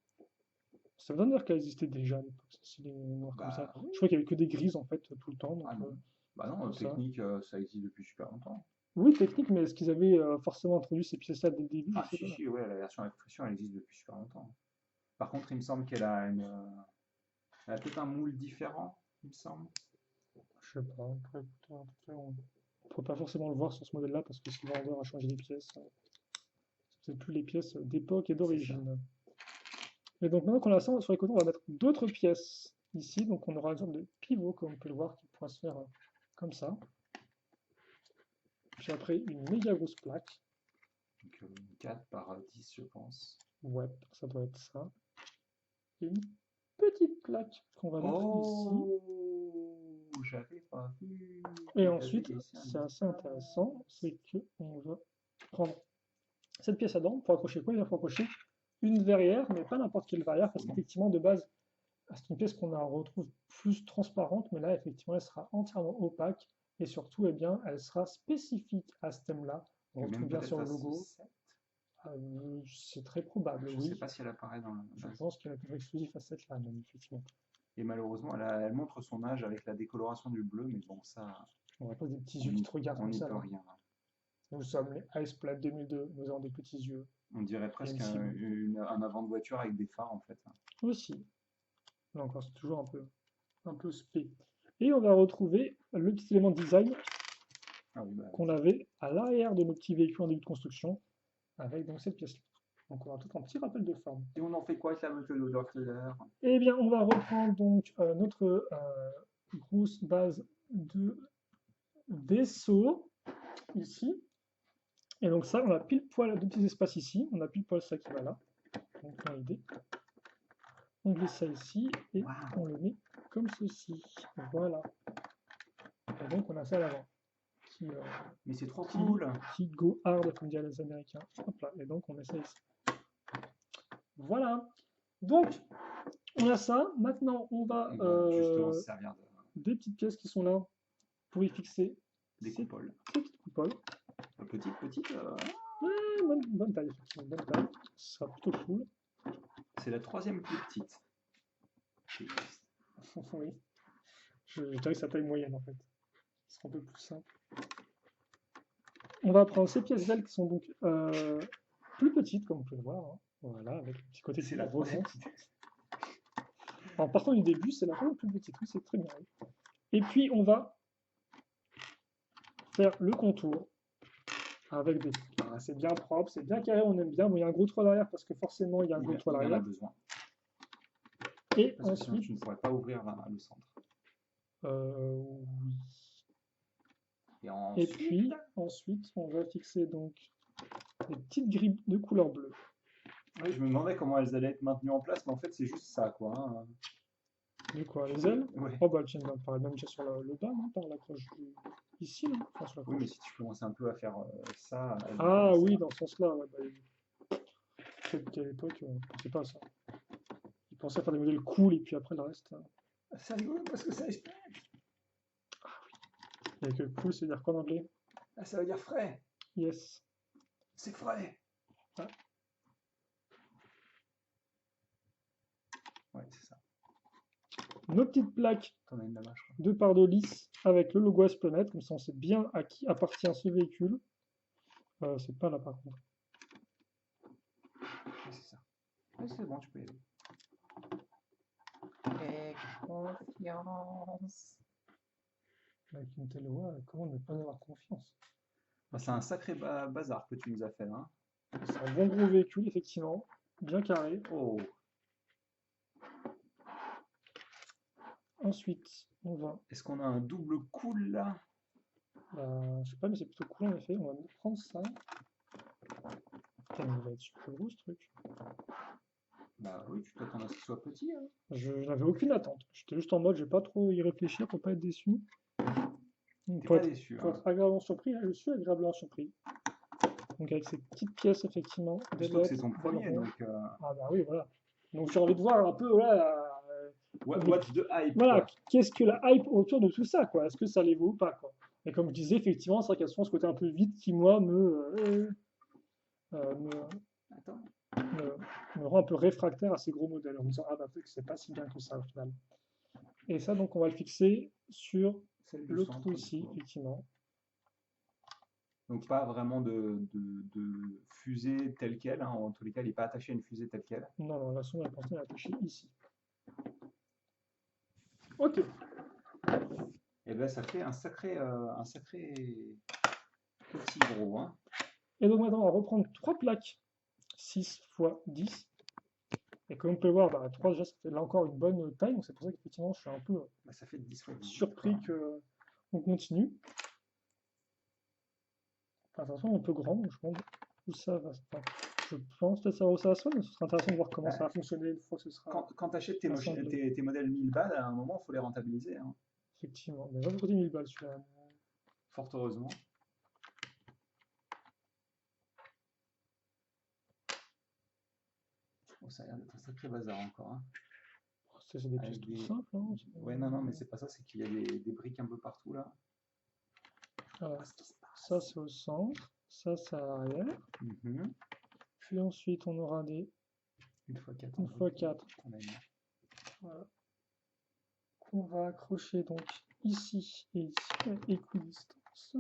A: Ça me donne d'ailleurs qu'elles existaient déjà à l'époque, c'est les noirs comme ça.
B: Bah oui.
A: Je crois qu'il n'y avait que des grises en fait tout le temps, donc
B: Ah non. Bah
A: c'est
B: non,
A: pour ça.
B: technique, ça existe depuis super longtemps.
A: Oui, technique, mais est-ce qu'ils avaient forcément introduit ces pièces-là dès le début? Je
B: Ah
A: sais
B: si,
A: pas.
B: si, ouais, la version avec friction, elle existe depuis super longtemps. Par contre, il me semble qu'elle a une... elle a peut-être un moule différent, il me semble.
A: Je sais pas. Après, écoute, en tout cas, on ne peut pas forcément le voir sur ce modèle-là parce que si le vendeur a changé les pièces, c'est plus les pièces d'époque et
B: C'est ça.
A: d'origine. Et donc maintenant qu'on a ça sur les côtés, on va mettre d'autres pièces ici. Donc on aura une sorte de pivot, comme on peut le voir, qui pourra se faire comme ça. Puis après, une méga grosse plaque.
B: Donc 4 par 10, je pense.
A: Ouais, ça doit être ça. Et une petite plaque qu'on va mettre ici.
B: Oh, j'avais pas vu.
A: Et
B: Il avait
A: ensuite,
B: laissé un
A: c'est assez intéressant,
B: espace.
A: c'est que on va prendre cette pièce à dents pour accrocher quoi? Il faut accrocher une verrière, mais pas n'importe quelle verrière, parce
B: Oh non.
A: qu'effectivement, de base, c'est une pièce qu'on retrouve plus transparente, mais là, effectivement, elle sera entièrement opaque, et surtout, eh bien, elle sera spécifique à ce thème-là. On
B: Et
A: retrouve
B: même
A: bien sur
B: peut-être
A: le
B: à ce
A: logo.
B: 7.
A: C'est très probable,
B: Je sais
A: oui.
B: pas si elle apparaît dans la
A: Je
B: base.
A: pense qu'il y a quelque chose exclusif à cette là, même, effectivement.
B: Et malheureusement, elle montre son âge avec la décoloration du bleu, mais bon, ça,
A: On va pas des petits
B: on
A: yeux qui
B: n'y
A: te regardent comme ça,
B: peut
A: là.
B: rien, hein.
A: Nous sommes les Iceplat 2002, nous avons des petits yeux,
B: On dirait presque
A: invincibles.
B: un avant de voiture avec des phares, en fait, hein.
A: Aussi. Là encore, c'est toujours un peu spé. Et on va retrouver le petit élément de design
B: Ah oui, bah
A: qu'on
B: oui.
A: avait à l'arrière de nos petits véhicules en début de construction, avec donc cette pièce-là. Donc on aura tout un petit rappel de forme.
B: Et on en fait quoi avec la moto de Rockefeller?
A: Eh bien, on va reprendre donc notre grosse base de vaisseau ici. Et donc ça, on a pile poil deux petits espaces ici. On a pile poil ça qui va là. Donc on a l'idée. On glisse ça ici et
B: Waouh!
A: on le met comme ceci. Voilà. Et donc on a ça à l'avant. Qui,
B: Mais c'est trop
A: qui,
B: cool!
A: qui go hard, comme diraient les Américains. Hop là. Et donc on met ça ici. Voilà. Donc on a ça. Maintenant on va
B: On va justement se servir
A: des petites pièces qui sont là pour y fixer
B: des
A: ces
B: coupoles.
A: petites coupoles.
B: Petite,
A: Ouais, bonne taille, effectivement, bonne taille. Ce sera plutôt cool.
B: c'est la troisième plus petite. C'est triste.
A: Oui. Je dirais que c'est sa taille moyenne en fait. Ce sera un peu plus simple. On va prendre ces pièces d'ailes qui sont donc plus petites, comme vous pouvez le voir, hein. Voilà, avec le petit côté
B: C'est
A: qui
B: la troisième
A: remonte.
B: petite.
A: En partant du début, c'est la plus petite, oui, c'est très bien. Oui. Et puis on va faire le contour avec des. Ah, c'est bien propre, c'est bien carré, on aime bien. Bon, il y a un gros trou à l'arrière parce que forcément il y a un gros trou à
B: Il en a
A: l'arrière.
B: besoin.
A: Et
B: Parce que sinon,
A: ensuite,
B: tu ne pourrais pas ouvrir le centre.
A: oui.
B: Et
A: Et puis ensuite, on va fixer donc des petites grilles de couleur bleue.
B: oui, je me demandais comment elles allaient être maintenues en place, mais en fait, c'est juste ça, quoi, hein.
A: Du quoi, les ailes?
B: Ouais.
A: Oh bah elles tiennent bien, pareil, même déjà sur le bas, non, par l'accroche ici, là, enfin sur
B: Oui, mais
A: l'accroche.
B: si tu commences un peu à faire ça, elles vont
A: Ah
B: commencer
A: oui,
B: à...
A: dans ce sens-là, ouais, bah, peut-être qu'à l'époque, on pensait pas à ça. Ils pensaient à faire des modèles cool et puis après le reste.
B: C'est rigolo parce que ça explique.
A: Il y a que cool, c'est dire quoi en anglais?
B: Ah, ça veut dire frais.
A: Yes.
B: C'est frais.
A: Ah.
B: Ouais, c'est ça.
A: Nos petites plaques
B: T'en as une là-bas, je crois.
A: 2 par 2 lisses avec le logo Esplanade, comme ça on sait bien à qui appartient ce véhicule. C'est pas là par contre.
B: Ouais, c'est ça. Ouais, c'est bon, tu peux y aller. Fais confiance.
A: Avec une telle voix, comment ne pas avoir confiance?
B: Ah, c'est un sacré bazar que tu nous as fait là, hein.
A: C'est un bon gros véhicule, effectivement, bien carré.
B: Oh,
A: Ensuite, on va,
B: est-ce qu'on a un double cool là?
A: je sais pas, mais c'est plutôt cool en effet. On va prendre ça. Putain, mais il va être super gros ce truc.
B: Bah oui, tu t'attends à ce qu'il soit petit, hein.
A: Je n'avais aucune attente. J'étais juste en mode, je vais pas trop y réfléchir pour pas être déçu. Donc,
B: T'es
A: pour
B: pas
A: être,
B: déçu,
A: pour
B: hein.
A: être agréablement surpris, là, je suis agréablement surpris. Donc avec ces petites pièces, effectivement, des
B: Surtout que c'est
A: lettres,
B: ton
A: des
B: premier,
A: ronds.
B: donc
A: Ah bah oui, voilà. Donc j'ai envie de voir un peu, voilà, mais
B: what's the hype,
A: voilà,
B: quoi.
A: qu'est-ce que la hype autour de tout ça, quoi? Est-ce que ça les vaut ou pas, quoi? Et comme je disais, effectivement, c'est vrai qu'elles sont ce côté un peu vide qui, moi, euh, me,
B: Attends,
A: me rend un peu réfractaire à ces gros modèles, en me disant, ah bah peut-être que c'est pas si bien que ça, au final. Et ça, donc, on va le fixer sur
B: celle du
A: le trou
B: centre, du
A: ici,
B: coup.
A: effectivement.
B: Donc pas vraiment de fusée telle quelle, hein. En tous les cas, il n'est pas attaché à une fusée telle quelle.
A: Non, non, la sonde, elle pensait l'attacher ici. Ok.
B: Et ben ça fait un sacré petit gros, hein.
A: Et donc maintenant, on va reprendre trois plaques 6 x 10. Et comme on peut le voir, bah, 3 déjà, ça fait là encore une bonne taille. Donc c'est pour ça qu'effectivement, je suis un peu
B: Bah, ça fait 10 fois 18,
A: surpris
B: quoi.
A: qu'on continue. Enfin, attention, un peu grand, donc je pense où ça va. Enfin, je pense peut-être savoir où ça va se faire, mais ce sera intéressant de voir comment ça va fonctionner une fois que ce sera
B: Quand tu achètes
A: assemblé.
B: tes modèles 1000 balles, à un moment, il faut les rentabiliser, hein.
A: Effectivement. Mais va vous coûter 1000 balles celui-là.
B: Fort heureusement. Oh, ça a l'air d'être un sacré bazar encore, hein.
A: C'est des pièces
B: Avec
A: toutes
B: des...
A: simples, hein.
B: Ouais, non, mais c'est pas ça, c'est qu'il y a des briques un peu partout là.
A: Voilà.
B: Ah, ce qui se
A: Ça,
B: passe.
A: c'est au centre. Ça, c'est à l'arrière.
B: Mhm.
A: Puis ensuite, on aura des
B: Une fois 4 en
A: 1
B: briques.
A: x 4.
B: On a mis.
A: Voilà. Qu'on va accrocher donc ici et ici à équidistance.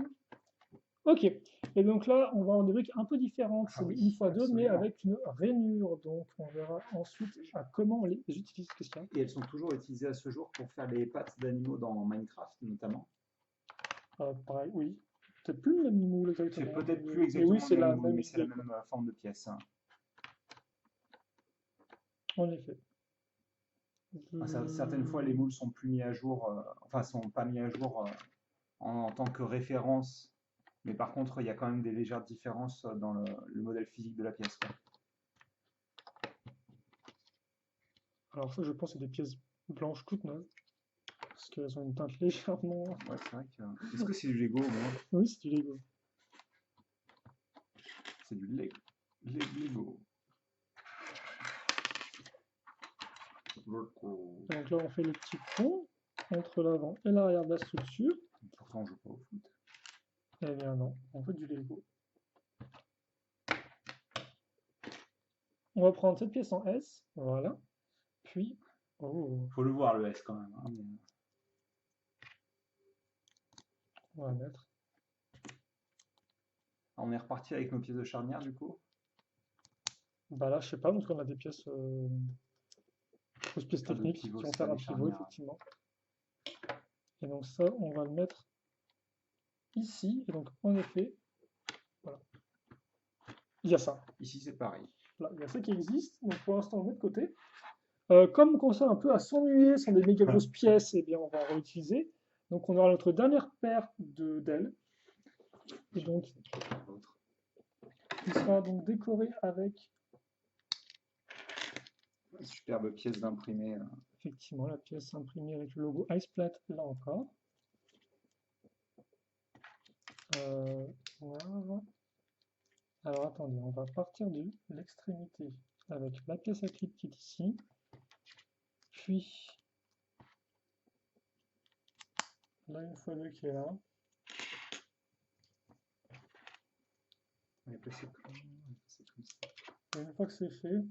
A: Ok, et donc là, on va avoir des briques un peu différentes,
B: Ah
A: c'est des
B: oui,
A: 1 x 2, mais
B: absolument.
A: avec une rainure. Donc on verra ensuite comment on les utilise. Qu'est-ce qu'il y a?
B: Et elles sont toujours utilisées à ce jour pour faire les pattes d'animaux dans Minecraft notamment.
A: Pareil, oui. Peut-être plus le même moule
B: C'est
A: exactement,
B: peut-être plus
A: mais oui,
B: exactement
A: c'est
B: le même
A: la
B: moule,
A: même
B: mais c'est la
A: idée, quoi.
B: même forme de pièce, hein.
A: En effet.
B: Certaines fois, les moules sont plus mis à jour, enfin, sont pas mis à jour en tant que référence, mais par contre, il y a quand même des légères différences dans le modèle physique de la pièce, quoi.
A: Alors ça, je pense, c'est des pièces blanches toutes neuves, parce qu'elles ont une teinte légèrement...
B: Ouais, c'est vrai que. Est-ce que c'est du Lego au moins?
A: Oui, c'est du Lego.
B: C'est du Lego.
A: Donc là, on fait le petit pont entre l'avant et l'arrière de la structure.
B: Pourtant, on joue pas au foot.
A: Eh bien non, on fait du Lego. On va prendre cette pièce en S, voilà. Puis, oh,
B: Faut le voir le S quand même, hein,
A: on va mettre.
B: on est reparti avec nos pièces de charnière du coup.
A: Bah là, je sais pas, parce qu'on a des pièces, fausses pièces
B: Pas de
A: techniques
B: pivot,
A: qui vont
B: c'est pas
A: faire un
B: des
A: pivot,
B: charnières.
A: effectivement. Et donc ça, on va le mettre ici. Et donc, en effet, voilà. Il y a ça.
B: Ici, c'est pareil.
A: Là, il y a ça qui existe. Donc pour l'instant, on met de côté. Comme on commence un peu à s'ennuyer sur des méga grosses pièces, eh bien, on va en réutiliser. Donc on aura notre dernière paire d'ailes. Et donc, qui sera donc décorée avec
B: Superbe pièce d'imprimé.
A: effectivement la pièce imprimée avec le logo Iceplat là encore. Voilà. Alors attendez, on va partir de l'extrémité avec la pièce à clip qui est ici. Puis là, une fois deux qui est là.
B: On est passé comme ça.
A: Et une fois que c'est fait,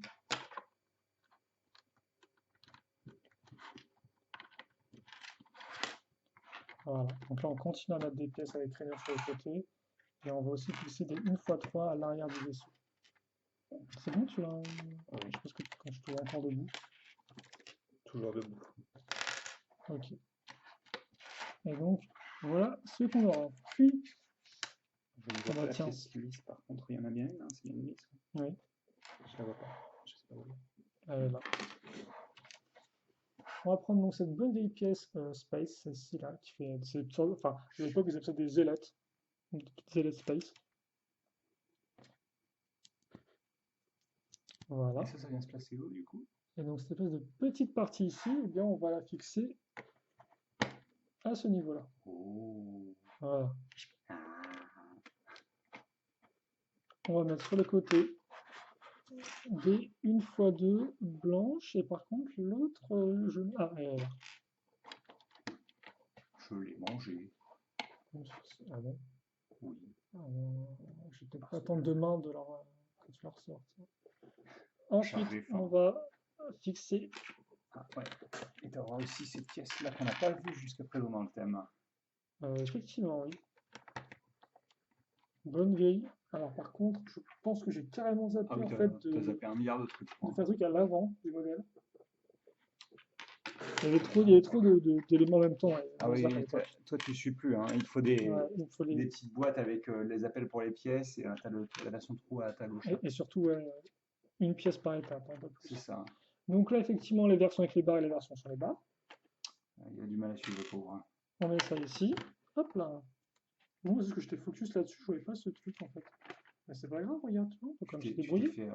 A: voilà. Donc là, on continue à mettre des pièces avec rainure sur les côtés. Et on va aussi fixer des 1x3 à l'arrière du vaisseau. C'est bon, tu l'as. Je pense que quand je te vois encore debout.
B: Toujours debout.
A: Ok. Et donc, voilà ce qu'on aura. Puis,
B: Je ne vois
A: Ah
B: pas
A: bah
B: la
A: tiens,
B: pièce lisse, par contre, il y en a bien une, hein, c'est bien une lisse.
A: oui,
B: Je la vois pas. Je sais pas où elle est.
A: elle est là. On va prendre donc cette bonne vieille pièce Space, celle-ci là, qui fait enfin, à l'époque ils appelaient ça des zélettes, des petites zélettes Space. Voilà.
B: Et ça vient se placer où, du coup?
A: Et donc cette espèce de petite partie ici, eh bien on va la fixer à ce niveau-là.
B: Oh.
A: Voilà.
B: Ah.
A: On va mettre sur le côté des 1x2 blanches, et par contre l'autre, ah, elle est là.
B: Je l'ai mangé.
A: Ah bon?
B: Oui.
A: Ah bon, je vais peut-être pas attendre demain de leur, que tu leur sortes. Ensuite,
B: Chargé
A: on
B: fin.
A: va fixer.
B: Ah, ouais. Et tu auras aussi cette pièce-là qu'on n'a pas vue jusqu'à présent dans le thème.
A: Effectivement, oui. Bonne vieille. Alors par contre, je pense que j'ai carrément
B: Ah
A: zappé
B: oui,
A: en
B: t'as
A: fait
B: zappé un milliard de trucs, je
A: de
B: crois.
A: faire un truc à l'avant du modèle. Il y avait trop d'éléments en même temps.
B: Ah oui, toi tu suis plus, hein. Il faut
A: Ouais, il faut
B: des petites boîtes avec les appels pour les pièces et t'as la version trou à ta gauche.
A: et surtout ouais, une pièce par étape, un peu
B: C'est
A: plus.
B: ça.
A: Donc là, effectivement, les versions avec les barres et les versions sans les barres.
B: Il a du mal à suivre le pauvre, hein.
A: On met ça ici. Hop là. Bon, c'est ce que j'étais focus là-dessus, je voyais pas ce truc en fait. Mais c'est pas grave, regarde, tu vois, on peut quand même se
B: Tu t'es
A: débrouiller.
B: fait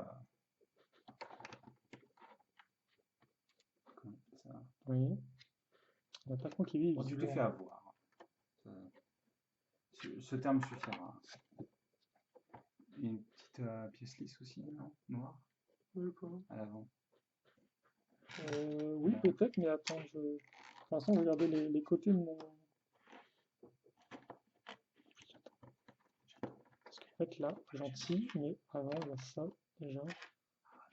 B: comme ça.
A: Oui. On n'a pas contre les vies,
B: Bon, tu t'es fait
A: visiblement.
B: avoir. Ce terme suffira. Une petite pièce lisse aussi, non? Noire
A: D'accord.
B: à l'avant.
A: Oui, peut-être, mais attends, pour l'instant, je regardais les côtés de mon. Parce qu'en fait, là, gentil, mais avant, il y a ça, déjà.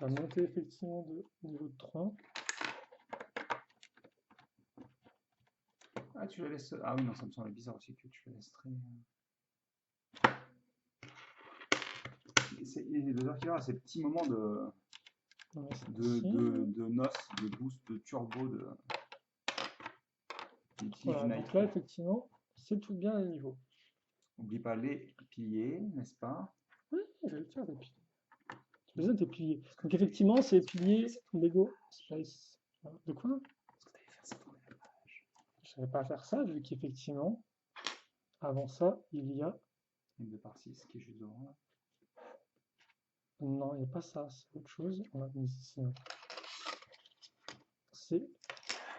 A: On va monter effectivement de niveau de 3.
B: Ah, tu la laisses. Ah oui, non, ça me semble bizarre aussi que tu la laisses traîner. Il doit y avoir ces petits moments de noces, de boost, de turbo, qui utilisent
A: Voilà,
B: du
A: donc là,
B: nitro.
A: effectivement, c'est tout bien à niveau.
B: N'oublie pas les piliers, n'est-ce pas?
A: Oui, je vais le faire des piliers. Tu besoin des piliers. Donc effectivement, c'est piliers Lego Space. De quoi? Je ne savais pas faire ça, vu qu'effectivement, avant ça, il y a.
B: Une 2 par 6 qui est juste devant là.
A: Non, il n'y a pas ça, c'est autre chose. On va mis ici. C'est.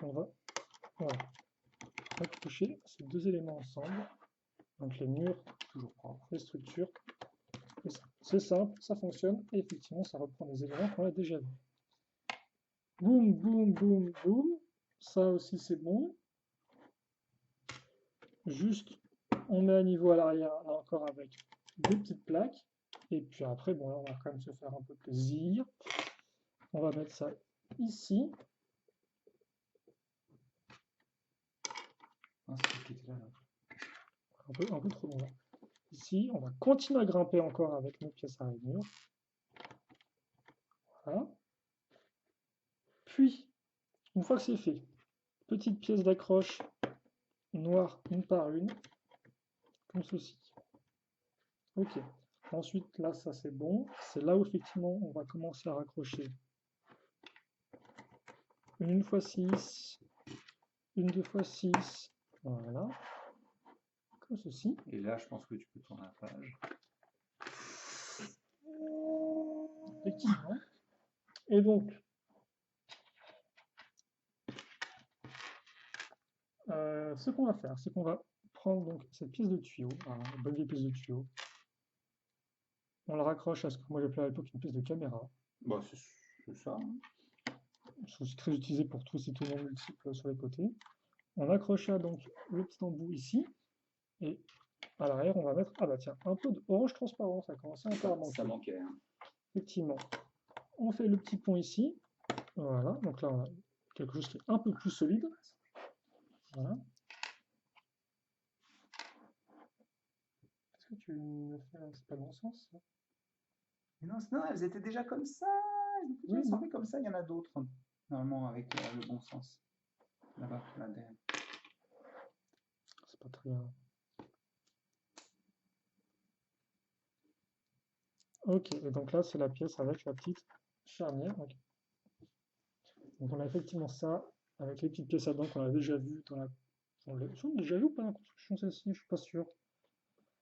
A: On va. Voilà. Accrocher ces deux éléments ensemble. Donc les murs,
B: Toujours propre.
A: les structures. C'est simple, ça fonctionne. Et effectivement, ça reprend des éléments qu'on a déjà vus. Boum, boum, boum, boum. Ça aussi, c'est bon. Juste, on met à niveau à l'arrière, là encore avec des petites plaques. Et puis après, bon, là, on va quand même se faire un peu plaisir. On va mettre ça ici.
B: Ah, c'est ce qui était là.
A: Un peu trop loin. Ici, on va continuer à grimper encore avec nos pièces à rainure. Voilà. Puis, une fois que c'est fait, petite pièce d'accroche noire une par une, comme ceci. Ok. Ensuite, là, ça c'est bon. C'est là où effectivement on va commencer à raccrocher une 1x6, une 2x6, voilà, comme ceci.
B: Et là, je pense que tu peux tourner la page.
A: Effectivement. Et donc, ce qu'on va faire, c'est qu'on va prendre donc cette pièce de tuyau, une bonne vieille pièce de tuyau. On la raccroche à ce que moi j'appelais à l'époque une pièce de caméra.
B: Bah, c'est ça.
A: C'est très utilisé pour tous ces tournants multiples sur les côtés. On accrocha donc le petit embout ici. Et à l'arrière, on va mettre, ah bah tiens, un peu d'orange transparent, ça commençait un peu à manquer.
B: Ça manquait, hein.
A: Effectivement. On fait le petit pont ici. Voilà, donc là on a quelque chose qui est un peu plus solide. Voilà. Qu'est-ce que tu me fais là? C'est pas le bon sens, ça.
B: Mais non, non, elles étaient déjà comme ça. Elles étaient
A: Oui,
B: déjà
A: non.
B: comme ça. Il y en a d'autres, normalement, avec le bon sens. Là-bas, là derrière.
A: C'est pas très grave. Ok, et donc là, c'est la pièce avec la petite charnière. Ok. Donc on a effectivement ça, avec les petites pièces à dents qu'on a déjà vues dans la... On l'a déjà vu ou pas dans la construction, celle-ci? Je suis pas sûr.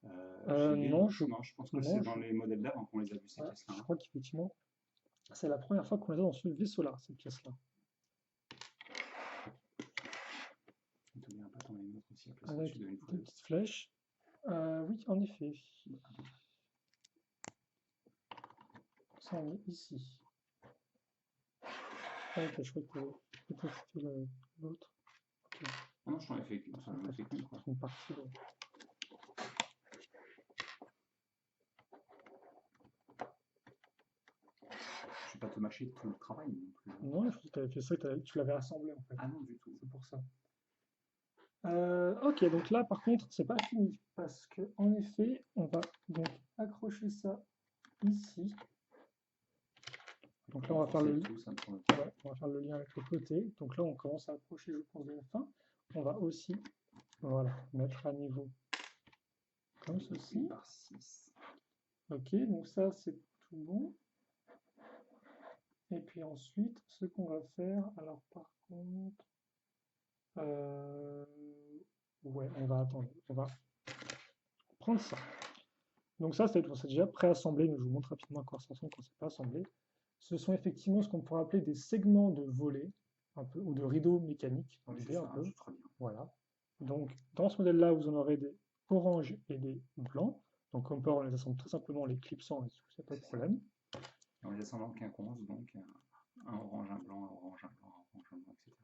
B: J'ai des
A: Non,
B: doutes. Non, je pense que c'est
A: non,
B: dans les modèles d'avant qu'on les a vus, ces
A: ouais,
B: pièces-là,
A: je
B: hein.
A: crois qu'effectivement, c'est la première fois qu'on les a dans ce vaisseau-là, cette pièce-là.
B: Ne t'oublies pas ton autre aussi à placer
A: Avec
B: au-dessus de une
A: des
B: fois.
A: petites flèches. Oui, en effet. Ça, on est ici. Ah, ok, je crois que peut-être c'était l'autre. Ok,
B: Ah non, je t'en ai fait qu'une, ça j'en ai fait qu'une, quoi.
A: une partie.
B: Je vais pas te mâcher tout le travail non plus, hein.
A: Non, je crois que tu avais fait ça, tu l'avais assemblé en fait.
B: Ah non, du tout.
A: C'est pour ça. Ok, donc là par contre, c'est pas fini parce que en effet, on va donc accrocher ça ici. Donc là, on va faire le,
B: Tout, ça me semble.
A: ouais, on va faire le lien avec le côté. Donc là, on commence à approcher, je pense, de la fin. On va aussi, voilà, mettre à niveau comme ceci.
B: Par 6.
A: Ok, donc ça, c'est tout bon. Et puis ensuite, ce qu'on va faire, alors par contre, ouais, on va attendre, on va prendre ça. Donc ça, c'est déjà préassemblé, mais je vous montre rapidement à quoi ça ressemble quand c'est pas assemblé. Ce sont effectivement ce qu'on pourrait appeler des segments de volets, un peu, ou de rideaux mécaniques, dans l'idée un peu.
B: Très bien.
A: Voilà. Donc dans ce modèle-là, vous en aurez des oranges et des blancs. Donc on peut les assembler très simplement en les clipsant, et il n'y a pas de problème.
B: Et on les assemble en quinconce, donc un orange, un blanc, un orange, un blanc, un orange, un blanc, etc.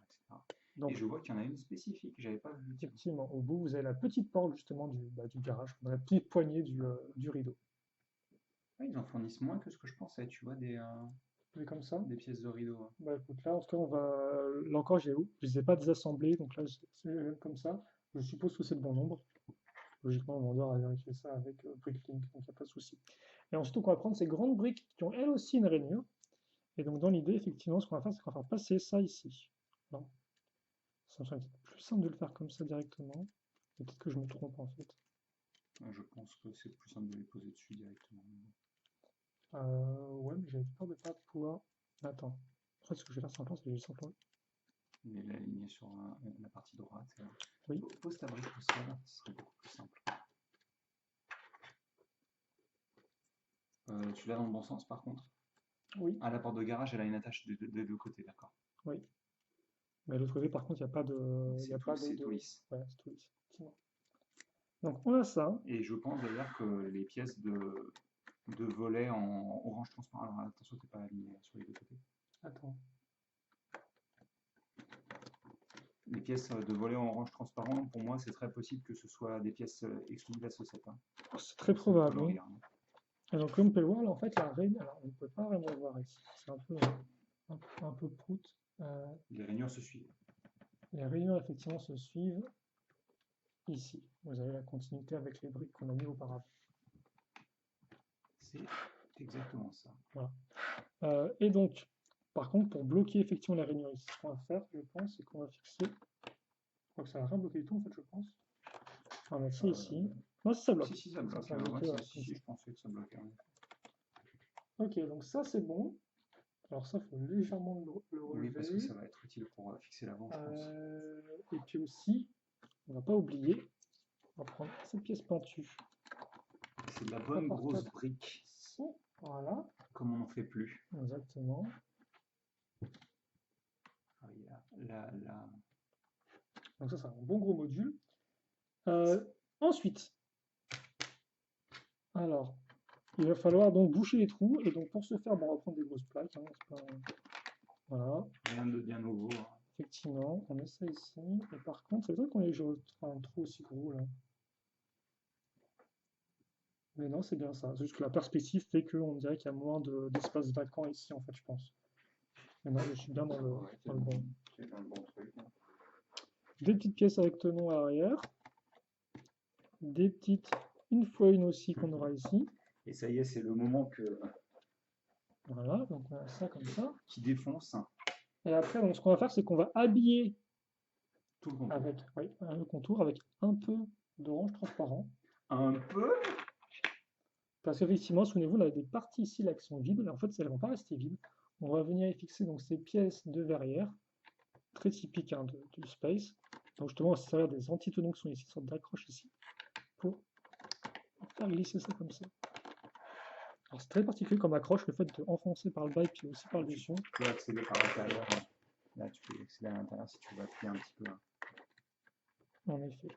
A: Donc,
B: et je vois qu'il y en a une spécifique que j'avais pas vue.
A: effectivement, au bout, vous avez la petite porte justement du garage, la petite poignée du rideau.
B: Ouais, ils en fournissent moins que ce que je pensais, tu vois,
A: Vous comme ça.
B: des pièces de rideau, hein.
A: Bah écoute, là en tout cas, on va. Là encore, je les ai pas désassemblés, donc là, c'est comme ça. Je suppose que c'est le bon nombre. Logiquement, le vendeur a vérifié ça avec Bricklink, donc il n'y a pas de souci. Et ensuite, on va prendre ces grandes briques qui ont elles aussi une rainure. Et donc, dans l'idée, effectivement, ce qu'on va faire, c'est qu'on va faire passer ça ici. Non. Ça me semble plus simple de le faire comme ça directement. Peut-être que je me trompe en fait.
B: Je pense que c'est plus simple de les poser dessus directement.
A: Ouais, mais j'avais peur de ne pas pouvoir. Attends. En fait, ce que je vais faire simplement, c'est que je vais simplement.
B: Et l'aligner sur la partie droite.
A: Oui.
B: Pose ta brique au sol, ce serait beaucoup plus simple. Tu l'as dans le bon sens par contre?
A: Oui.
B: Ah, la porte de garage, elle a une attache des deux côtés, d'accord.
A: Oui. Mais de l'autre côté, par contre, il n'y a pas de.
B: C'est tout lisse.
A: Ouais, c'est tout lisse, effectivement. Donc, on a ça.
B: Et je pense d'ailleurs que les pièces de volets en orange transparent, alors attention, t'es pas aligné sur les deux côtés.
A: Attends.
B: Les pièces de volets en orange transparent, pour moi, c'est très possible que ce soit des pièces exclusives à ce set, hein.
A: C'est très probable.
B: Oui.
A: Et donc, comme on peut le voir, là, en fait, la rainure, alors on ne peut pas vraiment le voir ici. C'est un peu prout.
B: Les rainures se suivent.
A: Les rainures, effectivement, se suivent ici. Vous avez la continuité avec les briques qu'on a mis auparavant.
B: C'est exactement ça.
A: Voilà. Et donc, par contre, pour bloquer effectivement la rainure ici, ce qu'on va faire, je pense, c'est qu'on va fixer. Je crois que ça va rien bloquer du tout, en fait, je pense. On va mettre ça ici. Non, si ça bloque.
B: Si, ça bloque.
A: Ça bloque,
B: Si, je pensais que ça bloquait.
A: Ok, donc ça, c'est bon. Alors ça, il faut légèrement le relever.
B: Oui, parce que ça va être utile pour fixer l'avant, je pense.
A: Et puis aussi, on va pas oublier, on va prendre cette pièce pentue.
B: C'est de la bonne grosse brique.
A: Voilà.
B: Comme on n'en fait plus.
A: Exactement. Donc ça, c'est un bon gros module. Ensuite, alors, il va falloir donc boucher les trous. Et donc pour ce faire, bon, on va prendre des grosses plaques. Hein, voilà.
B: Rien de bien nouveau, hein.
A: Effectivement, on met ça ici. Et par contre, c'est vrai qu'on est un trou aussi gros là. Mais non, c'est bien ça. C'est juste que la perspective fait qu'on dirait qu'il y a moins d'espace vacant ici, en fait, je pense. Mais non, je suis bien dans le bon.
B: C'est dans le bon truc, hein.
A: Des petites pièces avec tenon à l'arrière. Des petites, une fois une aussi qu'on aura ici.
B: Et ça y est, c'est le moment que.
A: Voilà, donc on a ça comme ça.
B: Qui défonce.
A: Et après, donc, ce qu'on va faire, c'est qu'on va habiller
B: tout le contour.
A: Avec le contour avec un peu d'orange transparent.
B: Un peu?
A: Parce qu'effectivement, souvenez-vous, on avait des parties ici là qui sont vides, et en fait, elles ne vont pas rester vides. On va venir y fixer donc ces pièces de verrière, très typiques hein, du space. Donc justement, on va se servir des antitonneaux qui sont ici, une sorte d'accroche ici, pour faire glisser ça comme ça. Alors c'est très particulier comme accroche, le fait de enfoncer par le bas et puis aussi par le dessus.
B: Tu peux accéder par l'intérieur. Là, tu peux accéder à l'intérieur si tu veux appuyer un petit peu.
A: En effet.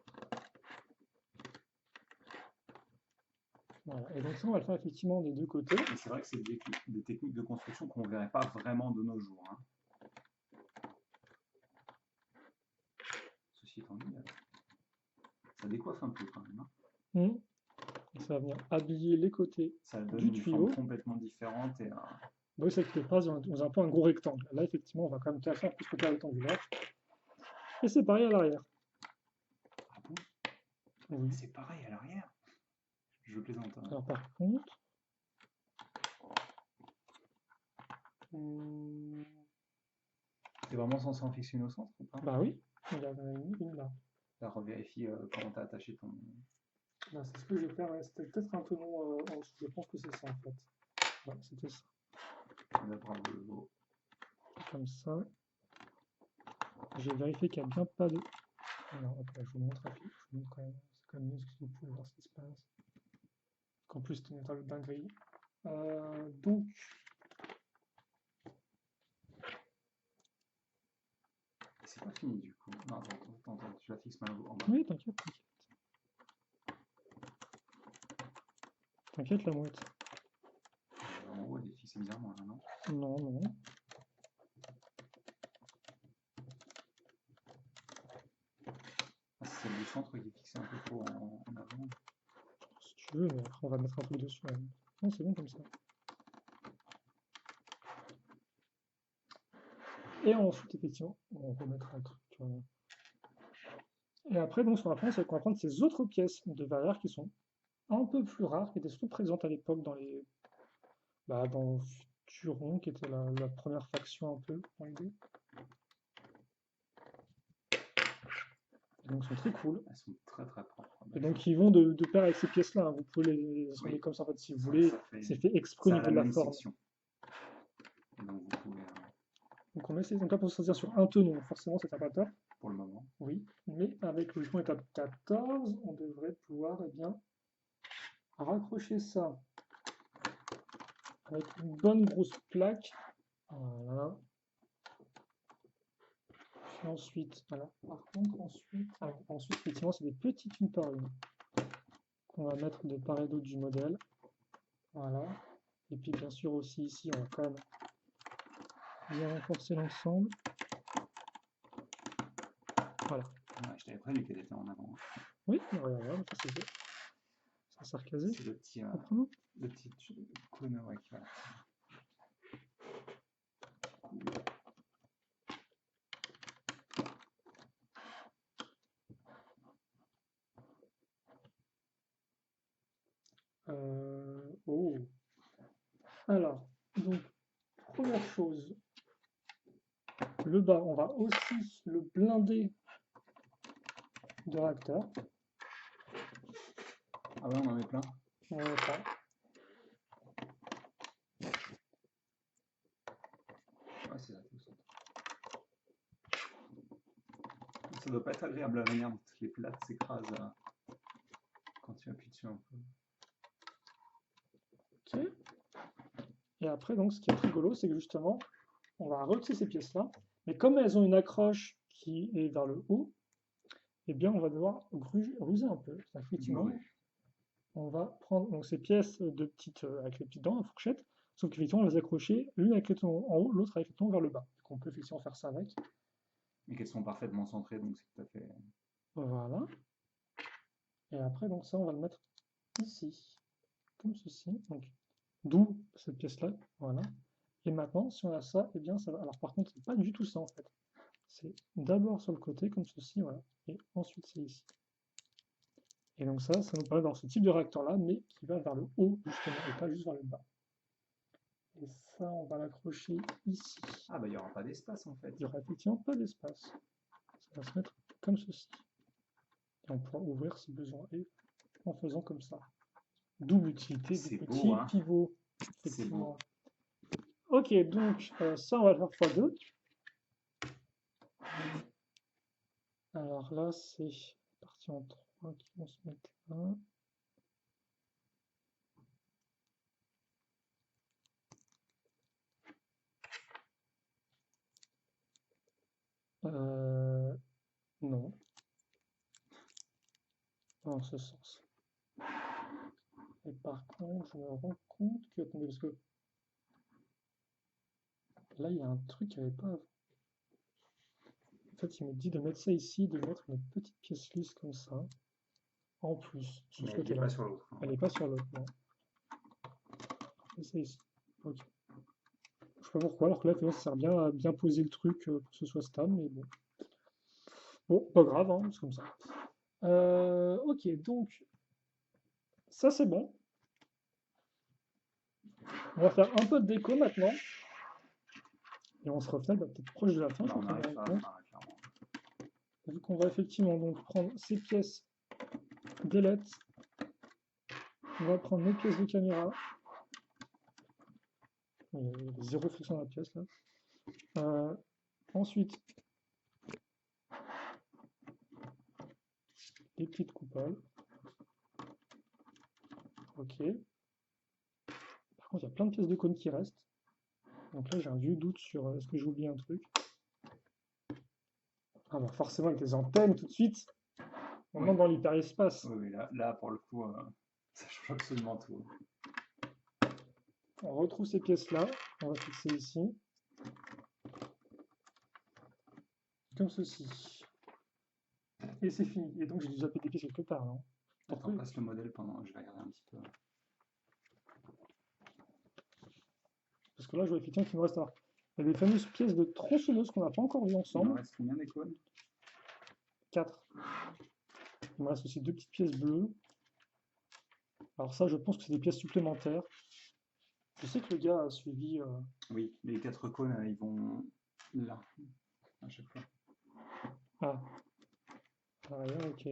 A: Voilà. Et donc ça, on va le faire effectivement des deux côtés.
B: Et c'est vrai que c'est des techniques de construction qu'on ne verrait pas vraiment de nos jours. Hein. Ceci étant dit, ça décoiffe un peu quand même. Hein.
A: Mmh. Et ça va venir habiller les côtés
B: ça donne
A: du
B: une
A: tuyau.
B: forme complètement différente. Et,
A: oui, c'est que les phrases ont un peu un gros rectangle. Là, effectivement, on va quand même casser un peu ce côté rectangulaire. Et c'est pareil à l'arrière.
B: Ah bon?
A: Oui.
B: C'est pareil à l'arrière. Je plaisante. Hein.
A: Alors par contre...
B: C'est vraiment censé en fixer une au centre ou pas?
A: Bah oui, il y en a une là.
B: Là, revérifie comment tu as attaché ton...
A: Bah, c'est ce que je vais faire, ouais. C'était peut-être un tonneau en dessous. Je pense que c'est ça en fait. Ouais, c'était ça.
B: Bravo.
A: Comme ça. J'ai vérifié qu'il n'y a bien pas de... Alors, hop, là, je vous montre un peu. Je vous montre quand même. C'est quand même mieux si vous pouvez voir ce qui se passe. Qu'en plus, c'est une étape dinguerie. Donc...
B: C'est pas fini du coup. Non, attends, tu la fixes maintenant en bas.
A: Oui, t'inquiète, t'inquiète la mouette.
B: En haut, elle est fixée bizarrement là, non?
A: Non, non.
B: Ah, c'est celle du centre qui est fixée un peu trop en avant.
A: Si tu veux, mais après on va mettre un truc dessus. Ouais. Non, c'est bon comme ça. Et ensuite, effectivement, on remettra le truc. Et après, donc, ce qu'on va prendre, c'est qu'on va prendre ces autres pièces de verrière qui sont un peu plus rares, qui étaient surtout présentes à l'époque dans les... Bah, dans Futuron, qui était la première faction un peu dans l'idée. Donc, elles sont très cool.
B: Elles sont très très propres.
A: Et donc, ils vont de pair avec ces pièces-là. Hein. Vous pouvez les assembler comme ça, en fait, si vous voulez. C'est fait exprès au niveau de la forme.
B: Section. Donc, vous pouvez,
A: donc, on essaie donc là pour se sortir sur un tonneau. Forcément, c'est pas top.
B: pour le moment.
A: Oui, mais avec le étape 14, on devrait pouvoir eh bien, raccrocher ça avec une bonne grosse plaque. Voilà. Puis ensuite, voilà. Par contre, ensuite effectivement, c'est des petites une par une qu'on va mettre de part et d'autre du modèle. Voilà. Et puis bien sûr aussi ici, on va quand même bien renforcer l'ensemble. Voilà.
B: Ouais, je t'avais prévenu qu'elle était en avant.
A: Oui, regarde, ça c'est fait. Ça sert casé.
B: C'est le petit cône, ouais, qui va.
A: Oh. Alors, donc, première chose, le bas, on va aussi le blinder de réacteurs.
B: Ah ouais, on en met plein.
A: On en met pas.
B: Ouais, c'est ça, ça doit pas être agréable à venir, toutes les plates s'écrasent quand tu appuies dessus un peu.
A: Ok. Et après, donc, ce qui est rigolo, c'est que justement, on va retirer ces pièces-là, mais comme elles ont une accroche qui est vers le haut, eh bien, on va devoir ruser un peu. Effectivement, on va prendre donc, ces pièces de petites, avec les petites dents, la fourchette, sauf qu'effectivement, on va les accrocher, l'une avec les tons en haut, l'autre avec les tons vers le bas. Donc, on peut effectivement faire ça avec.
B: Et qu'elles sont parfaitement centrées, donc c'est tout à fait...
A: Voilà. Et après, donc ça, on va le mettre ici, comme ceci. Donc, d'où cette pièce-là, voilà. Et maintenant, si on a ça, eh bien, ça va. Alors, par contre, c'est pas du tout ça, en fait. C'est d'abord sur le côté, comme ceci, voilà. Et ensuite, c'est ici. Et donc ça nous permet d'avoir ce type de réacteur-là, mais qui va vers le haut, justement, et pas juste vers le bas. Et ça, on va l'accrocher ici.
B: Ah bah, il n'y aura pas d'espace, en fait.
A: Il n'y aura effectivement pas d'espace. Ça va se mettre comme ceci. Et on pourra ouvrir si besoin, et en faisant comme ça. Double utilité des
B: C'est beau,
A: petits
B: hein.
A: pivots,
B: C'est beau.
A: effectivement. Ok, donc ça, on va le faire x2. Alors là, c'est parti en 3 qui vont se mettre là. Non, pas dans ce sens. Et par contre, je me rends compte que, attendez, parce que là, il y a un truc qu'il n'y avait pas avant. En fait, il me dit de mettre ça ici, de mettre une petite pièce lisse comme ça, en plus, sur
B: Mais
A: ce
B: elle n'est
A: côté-là.
B: pas sur l'autre, hein.
A: Elle n'est pas sur l'autre, non. Et c'est ici. Ok. Je sais pas pourquoi, alors que là, tu vois, ça sert bien à bien poser le truc pour que ce soit stable, mais bon. Bon, pas grave, hein, c'est comme ça. Ok, donc, ça c'est bon. On va faire un peu de déco maintenant. Et on se refait peut-être proche de la fin, je
B: Bah,
A: suis
B: on
A: en train de
B: arrive
A: me
B: à
A: rendre
B: la
A: compte.
B: fin, là, clairement.
A: Vu qu'on va effectivement donc prendre ces pièces d'ailettes, on va prendre nos pièces de caméra. Il y a zéro friction dans la pièce là. Ensuite, les petites coupoles. Ok. Par contre, il y a plein de pièces de cône qui restent. Donc là, j'ai un vieux doute sur est-ce que j'ai oublié un truc. Ah bah forcément, avec les antennes tout de suite, on
B: Oui.
A: entre dans l'hyperespace.
B: Oui, là, pour le coup, ça change absolument tout.
A: On retrouve ces pièces-là, on va fixer ici, comme ceci. Et c'est fini. Et donc j'ai déjà fait des pièces quelque part, non?
B: Attends, passe le modèle pendant. Je vais regarder un petit peu.
A: Parce que là, je vois effectivement qu'il me reste. Il y a des fameuses pièces de tronçonneuse qu'on n'a pas encore vues
B: Il en
A: ensemble.
B: reste combien des cônes?
A: 4. Il me reste aussi 2 petites pièces bleues. Alors ça, je pense que c'est des pièces supplémentaires. Je sais que le gars a suivi.
B: Oui, les 4 cônes, ils vont là, à chaque fois.
A: Ah, arrière, ok.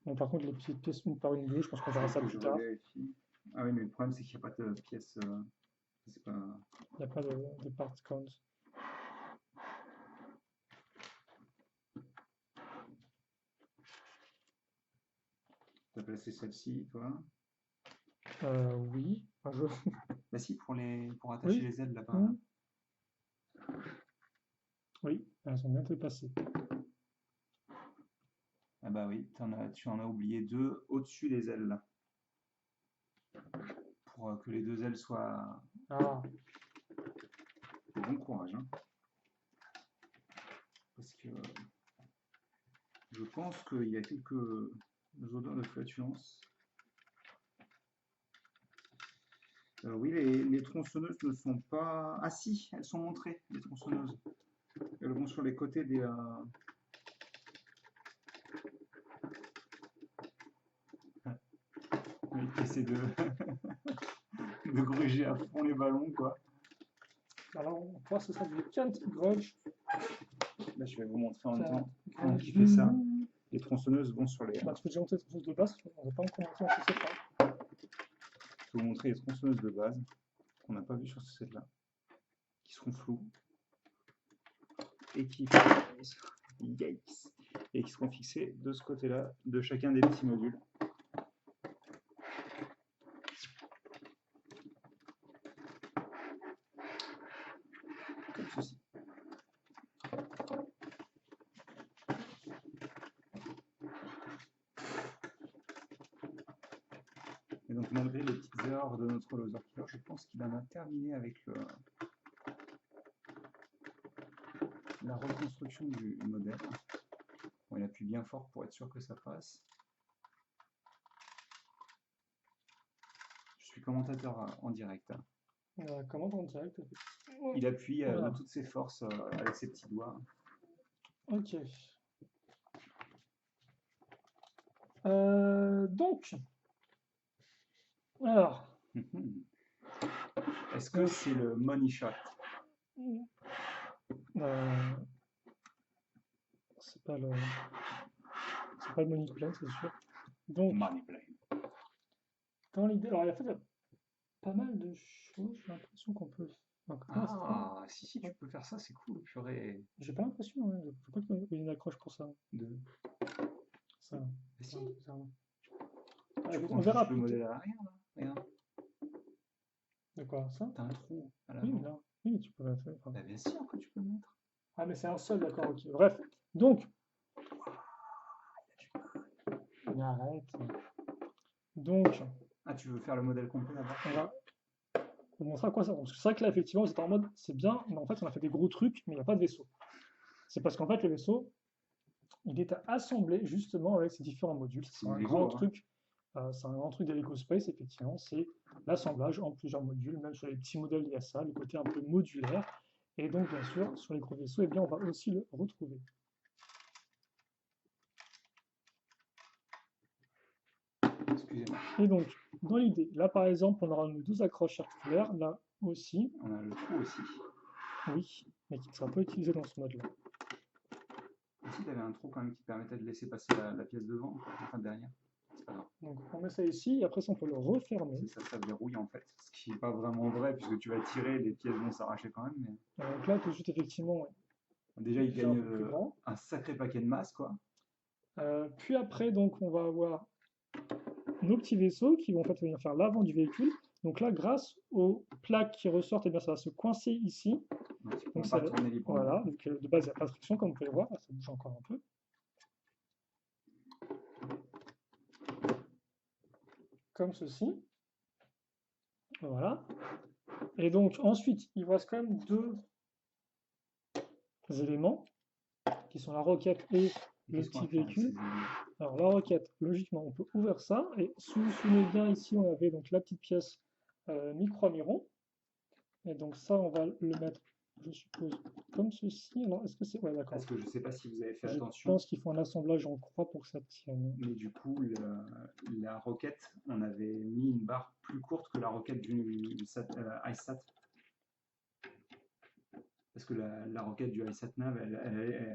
A: Bon, par contre, les petites pièces une par une bleue, je pense qu'on verra ça
B: Que
A: plus
B: je
A: tard.
B: revérifie. Ah oui, mais le problème, c'est qu'il n'y a pas de pièces. C'est pas.
A: Il n'y a pas de part count.
B: T'as placé celle-ci, toi?
A: Oui. Enfin,
B: Bah si, pour attacher
A: Oui.
B: les ailes là-bas.
A: Mhm. Oui, elles sont bien dépassées.
B: Ah bah oui, tu en as oublié 2 au-dessus des ailes là. Pour que les 2 ailes soient.
A: Ah,
B: Bon courage, hein. Parce que je pense qu'il y a quelques odeurs de flatulence. Oui, les tronçonneuses ne sont pas. Ah si, elles sont montrées, les tronçonneuses. Elles vont sur les côtés des. Le mec qui essaie de, de gruger à fond les ballons, quoi.
A: alors on voit ce sera du Kent Grudge.
B: Là, je vais vous montrer en même temps comment
A: Grudge.
B: il fait ça. Les tronçonneuses vont sur les.
A: Bah, tu peux déjà monter ton de base, on n'a pas encore monté en succès pas.
B: Je vais vous montrer les tronçonneuses de base qu'on n'a pas vu sur ce set-là, qui seront floues et qui yikes, et qui seront fixées de ce côté-là de chacun des petits modules. Comme ceci. Et donc malgré les petites erreurs de notre loser killer, je pense qu'il en a terminé avec la reconstruction du modèle. Bon, il appuie bien fort pour être sûr que ça passe. Je suis commentateur en direct.
A: Comment en direct?
B: Il appuie
A: Voilà.
B: de toutes ses forces avec ses petits doigts.
A: Ok. Donc, alors,
B: Est-ce que c'est le money shot?
A: c'est pas le money plan, c'est sûr. Donc,
B: Money plane.
A: dans l'idée, alors en fait, il y a pas mal de choses, j'ai l'impression qu'on peut. Donc, pour l'instant,
B: Ah, si, tu peux faire ça, c'est cool, purée.
A: j'ai pas l'impression, hein, je crois qu'il y a une accroche pour ça.
B: De...
A: Ça,
B: Mais si,
A: c'est un peu bizarre. Ah,
B: tu
A: écoute,
B: prends
A: on
B: juste
A: verra
B: le
A: plus tard.
B: modèle à l'arrière, là. Regarde,
A: De quoi, ça?
B: t'as un trou à
A: Oui, mais
B: l'avant.
A: là, oui, tu peux la faire. Enfin,
B: Bah, bien sûr que tu peux le mettre.
A: ah, mais c'est un seul, d'accord, ok. Bref, donc, mais arrête. Donc,
B: Ah, tu veux faire le modèle complet là-bas?
A: on va vous montrer à quoi ça ressemble. Parce que c'est vrai que là, effectivement, c'était en mode, c'est bien, mais en fait, on a fait des gros trucs, mais il n'y a pas de vaisseau. C'est parce qu'en fait, le vaisseau, il est assemblé justement avec ces différents modules.
B: C'est
A: C'est
B: du
A: un grand
B: Lego, hein.
A: truc, c'est un grand truc d'Helico Space, effectivement. C'est l'assemblage en plusieurs modules, même sur les petits modèles, il y a ça, le côté un peu modulaire. Et donc, bien sûr, sur les gros vaisseaux, eh bien, on va aussi le retrouver.
B: Excusez-moi.
A: Et donc, dans l'idée, là par exemple, on aura nos 12 accroches circulaires, là aussi,
B: On a le trou aussi.
A: oui, mais qui ne sera pas utilisé dans ce mode-là.
B: Ici, tu avais un trou quand même qui permettait de laisser passer la pièce devant, enfin derrière. C'est pas grave.
A: Donc, on met ça ici, et après ça, on peut le refermer.
B: C'est ça, ça verrouille en fait. Ce qui n'est pas vraiment vrai, puisque tu vas tirer, les pièces vont s'arracher quand même. Mais...
A: Donc là, tout de suite, effectivement, ouais,
B: Déjà, il
A: déjà un
B: gagne
A: peu plus grand.
B: un sacré paquet de masse, quoi.
A: Puis après, donc, on va avoir nos petits vaisseaux qui vont en fait venir faire l'avant du véhicule. Donc là, grâce aux plaques qui ressortent, eh bien, ça va se coincer ici.
B: Donc, tu ne
A: Donc
B: peux
A: ça,
B: pas tourner librement.
A: voilà, donc de base, il n'y a pas de friction, comme vous pouvez le voir. Là, ça bouge encore un peu. Comme ceci. Voilà. Et donc, ensuite, il vous reste quand même deux éléments qui sont la roquette et le
B: Qu'est-ce qu'on
A: petit
B: va faire avec ces
A: véhicule.
B: éléments?
A: Alors, la roquette, logiquement, on peut ouvrir ça. Et si vous vous souvenez bien, ici, on avait donc la petite pièce micro-miron. Et donc, ça, on va le mettre, je suppose, comme ceci. Alors, est-ce que c'est. Ouais, d'accord.
B: Parce que je ne sais pas si vous avez fait
A: Je
B: attention,
A: pense qu'il faut un assemblage en croix pour que ça tienne.
B: mais du coup, la roquette, on avait mis une barre plus courte que la roquette du iSat. Parce que la roquette du iSatNav,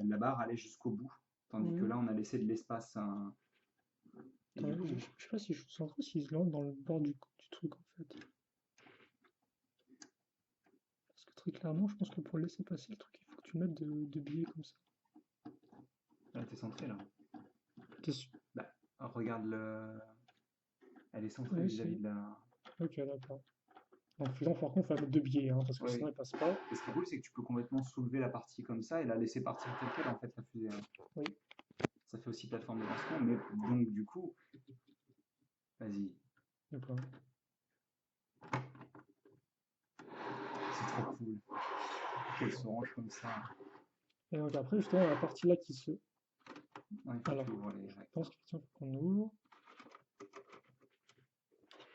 B: la barre allait jusqu'au bout. Tandis que
A: Mhm.
B: là, on a laissé de l'espace. Et
A: Attends,
B: du coup,
A: je sais pas si je sens trop s'il se lance dans le bord du truc en fait. Parce que très clairement, je pense que pour laisser passer le truc, il faut que tu mettes de billets comme ça.
B: là, t'es centré là.
A: T'es sûr?
B: Bah, regarde elle est centrée
A: Oui,
B: vis-à-vis de la.
A: Ok, d'accord. Donc, par contre, il faut la mettre de billets, hein, parce que
B: Ouais,
A: sinon,
B: oui.
A: elle passe pas.
B: Et ce qui est cool, c'est que tu peux complètement soulever la partie comme ça et la laisser partir telle quelle en fait la fusée.
A: Oui,
B: Ça fait aussi plateforme de lancement, mais donc du coup, vas-y,
A: d'accord.
B: c'est trop cool. Qu'elle se range comme ça.
A: Et donc, après, justement, la partie là qui se.
B: Non, il faut
A: Alors,
B: que tu ouvres les
A: je
B: règles.
A: pense qu'il faut qu'on ouvre.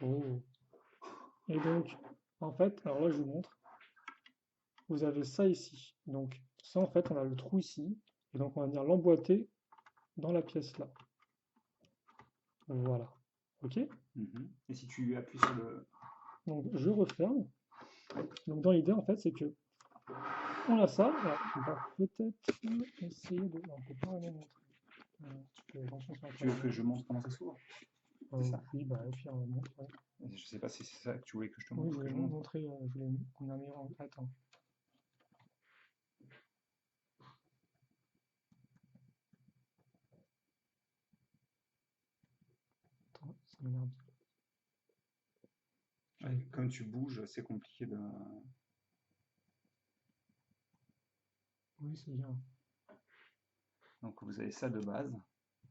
A: Oh. Et donc, en fait, alors là, je vous montre. Vous avez ça ici. Donc, ça, en fait, on a le trou ici. Et donc, on va venir l'emboîter dans la pièce là. Voilà. Ok?
B: Et si tu appuies sur le.
A: Donc, je referme. Donc, dans l'idée, en fait, c'est que on a ça. Alors, on va peut-être essayer de. Non, on peut pas vraiment montrer.
B: Tu veux que je montre comment ça s'ouvre? C'est ça?
A: Oui, bah, au pire, on montre. Ouais.
B: Je sais pas si c'est ça que tu voulais que je te
A: Oui,
B: montre.
A: je
B: Que
A: vais
B: je
A: vous
B: montre.
A: montrer. Je voulais qu'on a mis en. Attends. Attends, ça m'énerve.
B: Ouais, comme tu bouges, c'est compliqué de.
A: Oui, c'est bien.
B: Donc vous avez ça de base.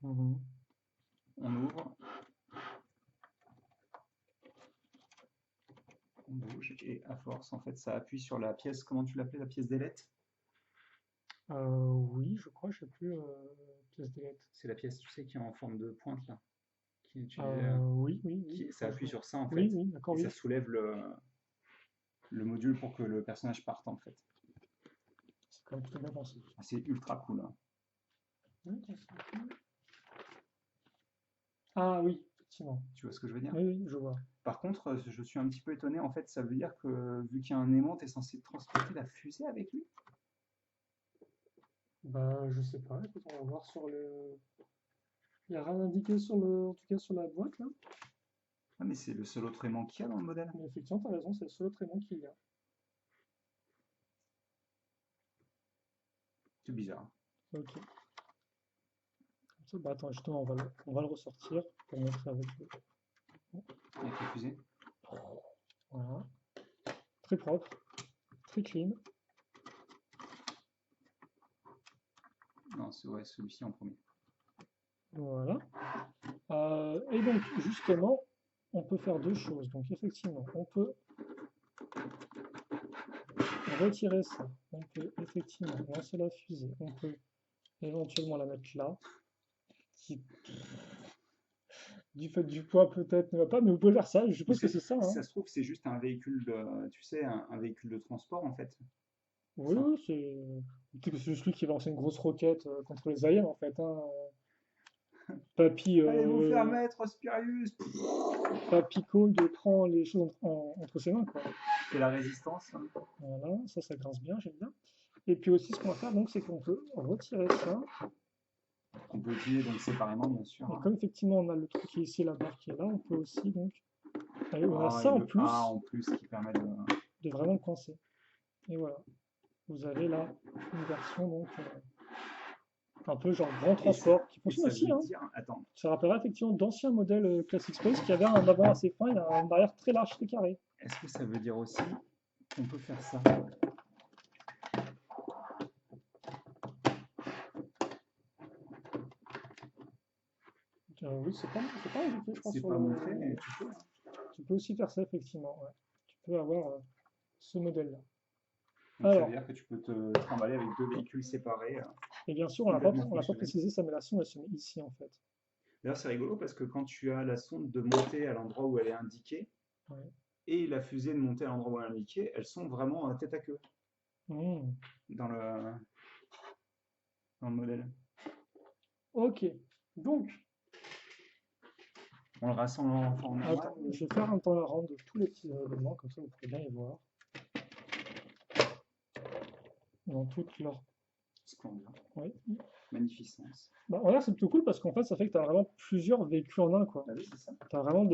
A: Mhm.
B: On ouvre. On bouge et à force, en fait, ça appuie sur la pièce. Comment tu l'appelais, la pièce d'ailette?
A: Oui, je crois, je sais plus. Pièce de lettres.
B: C'est la pièce, tu sais, qui est en forme de pointe là. Qui est
A: Oui, oui, oui.
B: ça appuie sur ça en
A: Oui,
B: fait.
A: oui, d'accord,
B: Et
A: oui.
B: ça soulève le module pour que le personnage parte en fait.
A: C'est quand même plutôt bien pensé.
B: C'est ultra cool, hein.
A: Oui, c'est cool. Ah oui, effectivement.
B: Tu vois ce que je veux dire?
A: Oui, oui, je vois.
B: Par contre, je suis un petit peu étonné. En fait, ça veut dire que vu qu'il y a un aimant, tu es censé transporter la fusée avec lui?
A: Bah, je sais pas. Écoute, on va voir sur le. Il n'y a rien indiqué sur le, en tout cas sur la boîte là.
B: Ah, mais c'est le seul autre aimant qu'il y a dans le modèle.
A: Mais effectivement, tu as raison, c'est le seul autre aimant qu'il y a.
B: C'est bizarre.
A: Ok. Comme ça, bah attends, justement, on va le ressortir pour montrer avec le.
B: Avec la fusée.
A: Voilà. Très propre, très clean.
B: Non, c'est ouais, celui-ci en premier.
A: Voilà. Et donc, justement, on peut faire deux choses. Donc, effectivement, on peut retirer ça. On peut effectivement lancer la fusée. On peut éventuellement la mettre là. Qui, du fait du poids, peut-être ne va pas, mais vous pouvez faire ça. Je suppose que c'est ça, hein.
B: Ça se trouve, c'est juste un véhicule de, tu sais, un véhicule de transport en fait.
A: Oui,
B: Ça.
A: oui, c'est. Peut-être que c'est juste lui qui va lancer une grosse roquette contre les aliens, en fait, hein. Papy,
B: Allez vous faire mettre, Spirius!
A: Papy Cold prend les choses entre ses mains, quoi.
B: C'est la résistance. Hein.
A: Voilà, ça grince bien, j'aime bien. Et puis aussi, ce qu'on va faire, donc, c'est qu'on peut retirer ça.
B: On peut utiliser donc séparément, bien sûr.
A: Et
B: Hein.
A: comme effectivement, on a le truc qui est ici, la barre qui est là, on peut aussi, donc. Allez, on a
B: Ah,
A: ça
B: et
A: en
B: le
A: plus
B: A en plus qui permet de.
A: de vraiment le coincer. Et voilà. Vous avez là une version, donc, un peu genre grand transport, qui
B: Et
A: fonctionne
B: ça
A: aussi,
B: veut
A: hein.
B: dire. Attends,
A: Ça rappellera effectivement d'anciens modèles Classic Space qui avaient un avant assez fin et un arrière très large, très carré.
B: est-ce que ça veut dire aussi qu'on peut faire ça?
A: Oui, c'est pas indiqué, je pense,
B: C'est
A: sur
B: pas
A: le.
B: montré, mais tu peux. Hein.
A: Tu peux aussi faire ça, effectivement. Ouais. Tu peux avoir ce modèle-là.
B: Donc ça veut
A: Alors,
B: dire que tu peux te trimballer avec deux véhicules séparés,
A: et bien sûr,
B: complètement
A: on l'a pas
B: fonctionnels.
A: précisé, sa mélation, elle se met ici, en fait.
B: D'ailleurs, c'est rigolo parce que quand tu as la sonde de monter à l'endroit où elle est indiquée
A: Ouais.
B: et la fusée de monter à l'endroit où elle est indiquée, elles sont vraiment tête à queue
A: Mmh.
B: dans dans le modèle.
A: Ok. Donc,
B: On le rassemble en forme normale.
A: attends, je vais faire un temps la rendre de tous les petits éléments, comme ça vous pourrez bien les voir. Dans toute leur.
B: Splendeur,
A: Oui.
B: magnificence.
A: Bah, en l'air, c'est plutôt cool parce qu'en fait, ça fait que tu as vraiment plusieurs véhicules en un, quoi.
B: Ah oui, c'est ça.
A: Tu as vraiment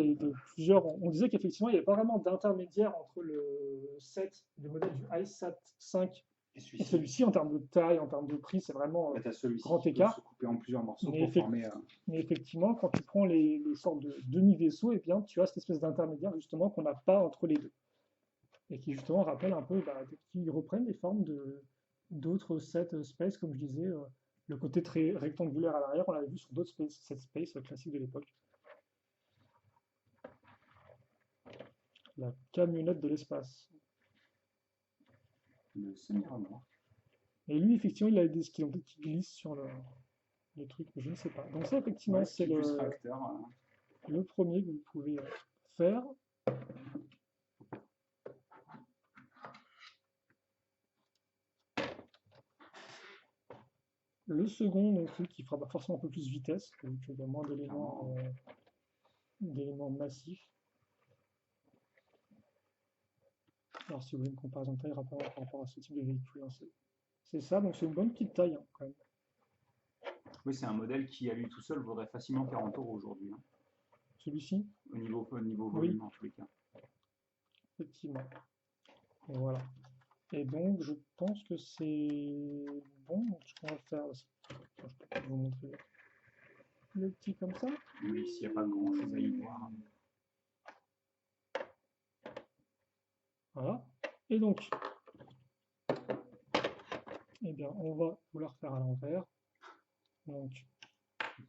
A: plusieurs. On disait qu'effectivement, il n'y avait pas vraiment d'intermédiaire entre le set, le modèle du iSat 5
B: Et
A: et
B: celui-ci,
A: celui-ci en termes de taille, en termes de prix, c'est vraiment
B: tu as celui-ci
A: grand
B: qui peut se
A: écart.
B: couper en plusieurs morceaux
A: Mais,
B: pour former.
A: mais effectivement, quand tu prends les sortes de demi-vaisseaux, eh bien, tu as cette espèce d'intermédiaire justement qu'on n'a pas entre les deux. Et qui justement rappelle un peu, bah, qui reprennent les formes d'autres sets space, comme je disais, le côté très rectangulaire à l'arrière, on l'avait vu sur d'autres sets space classiques de l'époque. La camionnette de l'espace.
B: Le semi-remorque.
A: Et lui, effectivement, il a des skis qui glissent sur le truc, mais je ne sais pas. Donc ça, effectivement,
B: Ouais,
A: c'est
B: petit bus réacteur.
A: le premier que vous pouvez faire. Le second, donc, lui, qui fera pas forcément un peu plus vitesse, vu qu'il y a moins d'éléments massifs. Alors si vous voulez une comparaison de taille par rapport à ce type de véhicule, hein, c'est ça, donc c'est une bonne petite taille, hein, quand même.
B: Oui, c'est un modèle qui, à lui tout seul, vaudrait facilement 40 € aujourd'hui. Hein,
A: Celui-ci,
B: au niveau
A: oui,
B: volume, en tous les cas.
A: effectivement. Et voilà. Et donc, je pense que c'est bon. Donc, ce qu'on va faire, je peux vous montrer le petit comme ça.
B: Oui, s'il n'y a pas grand chose à y voir.
A: Voilà. Et donc, eh bien, on va vous la refaire à l'envers. Donc,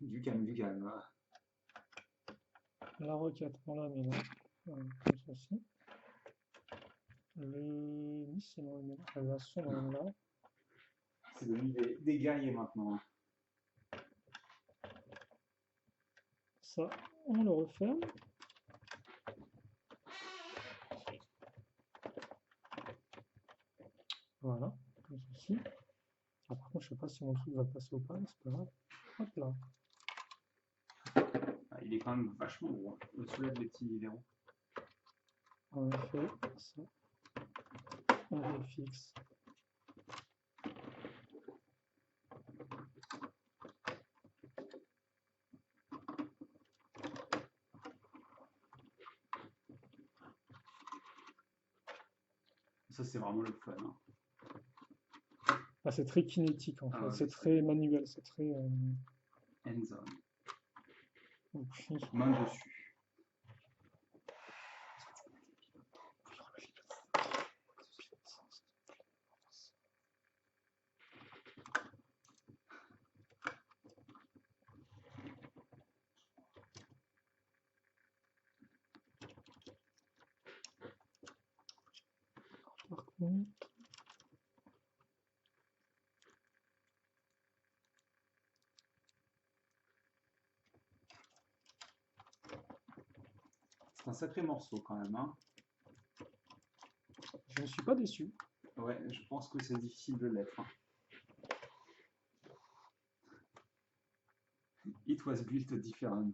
B: Du calme, du calme.
A: la roquette, on la met là, comme ceci. Le missile, on la met là. La sonde, on la met là.
B: C'est devenu des guerriers maintenant.
A: Ça, on le referme. Voilà, comme ceci. Ah, par contre, je sais pas si mon truc va passer ou pas, mais c'est pas grave. Hop là.
B: Ah, il est quand même vachement gros. On soulève les petits verrous.
A: En effet, ça, on le fixe.
B: Ça, c'est vraiment le fun, hein.
A: Bah, c'est très kinétique en
B: Ah
A: fait,
B: ouais,
A: c'est très manuel, c'est très.
B: Hands-on.
A: Oui.
B: Main dessus.
A: Par contre,
B: C'est un sacré morceau quand même, hein.
A: je ne suis pas déçu.
B: Ouais, je pense que c'est difficile de l'être, hein. It was built different.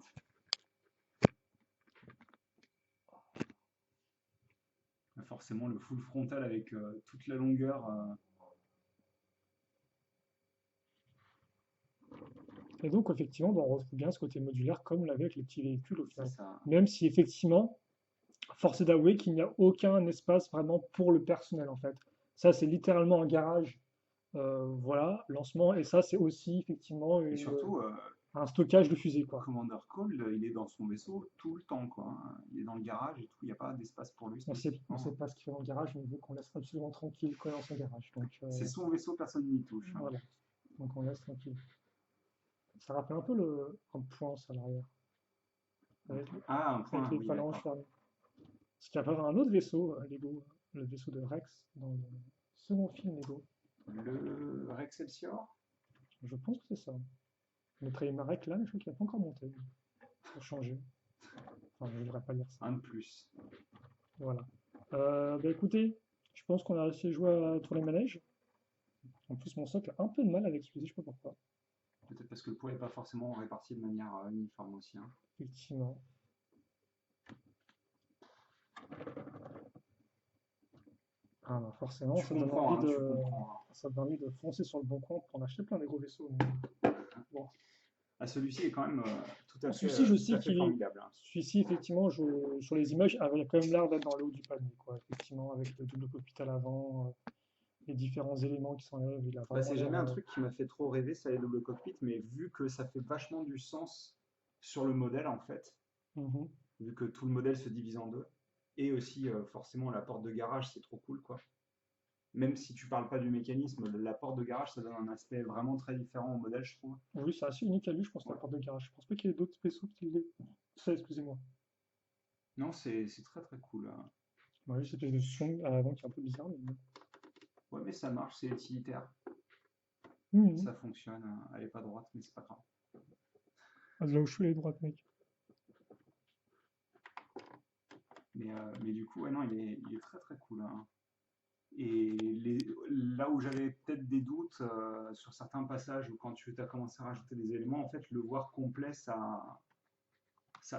B: Forcément, le full frontal avec toute la longueur.
A: Et donc, effectivement, bah, on retrouve bien ce côté modulaire comme l'avait avec les petits véhicules au
B: C'est
A: final.
B: ça.
A: Même si effectivement, force est d'avouer qu'il n'y a aucun espace vraiment pour le personnel en fait. Ça, c'est littéralement un garage, voilà, lancement, et ça, c'est aussi effectivement
B: Et surtout,
A: un stockage de fusée, quoi.
B: Commander Cole, il est dans son vaisseau tout le temps, quoi, hein. Il est dans le garage et tout, il n'y a pas d'espace pour lui
A: On sait
B: spécifiquement.
A: pas ce qu'il fait dans le garage, mais il veut qu'on laisse absolument tranquille quand il est dans son garage. Donc,
B: C'est son vaisseau, personne n'y touche, hein.
A: voilà, donc on laisse tranquille. Ça rappelle un peu un point à l'arrière, avec,
B: Ah, un
A: avec
B: point,
A: les
B: oui,
A: phalanges
B: d'accord.
A: fermées. Parce qu'il y a un autre vaisseau, Lego, le vaisseau de Rex, dans le second film Lego.
B: Le Rexcelsior?
A: Je pense que c'est ça. Le Trimarek là, mais je crois qu'il n'a pas encore monté. Pour changer. Enfin, je ne devrais pas dire ça.
B: Un de plus.
A: Voilà. Bah écoutez, je pense qu'on a assez joué à tour les manèges. En plus, mon socle a un peu de mal avec celui-ci, je sais pas pourquoi.
B: Peut-être parce que le poids n'est pas forcément réparti de manière uniforme aussi, hein.
A: Effectivement. Ah bah forcément,
B: Tu comprends, hein, tu comprends.
A: ça donne envie de foncer sur le bon coin pour en acheter plein des gros vaisseaux. Mais bon.
B: Ah, celui-ci est quand même
A: Celui-ci, je
B: tout
A: sais
B: à fait
A: qu'il est.
B: formidable, hein.
A: Celui-ci, effectivement, sur les images, avait quand même l'air d'être dans le haut du panier, quoi. Effectivement, avec le double cockpit à l'avant, les différents éléments qui s'enlèvent, il a
B: Bah,
A: vraiment
B: c'est jamais
A: l'air.
B: un truc qui m'a fait trop rêver, ça les double cockpit, mais vu que ça fait vachement du sens sur le modèle en fait,
A: Mhm.
B: vu que tout le modèle se divise en deux, et aussi forcément la porte de garage, c'est trop cool quoi. Même si tu parles pas du mécanisme, la porte de garage, ça donne un aspect vraiment très différent au modèle, je trouve.
A: Oui, c'est assez unique à lui, je pense, la
B: Ouais.
A: porte de garage. Je pense pas qu'il y ait d'autres vaisseaux qui l'aient. Ça, excusez-moi.
B: Non, c'est très très cool, hein.
A: Ouais, cette espèce de son à l'avant qui est un peu bizarre, mais bon.
B: Ouais, mais ça marche, c'est utilitaire,
A: Mhm.
B: ça fonctionne, hein. Elle est pas droite, mais c'est pas grave.
A: Ah, de là où je suis, les droites, mec.
B: Mais du coup, ouais, non, il est très très cool, hein. Et là où j'avais peut-être des doutes sur certains passages ou quand tu as commencé à rajouter des éléments, en fait, le voir complet, ça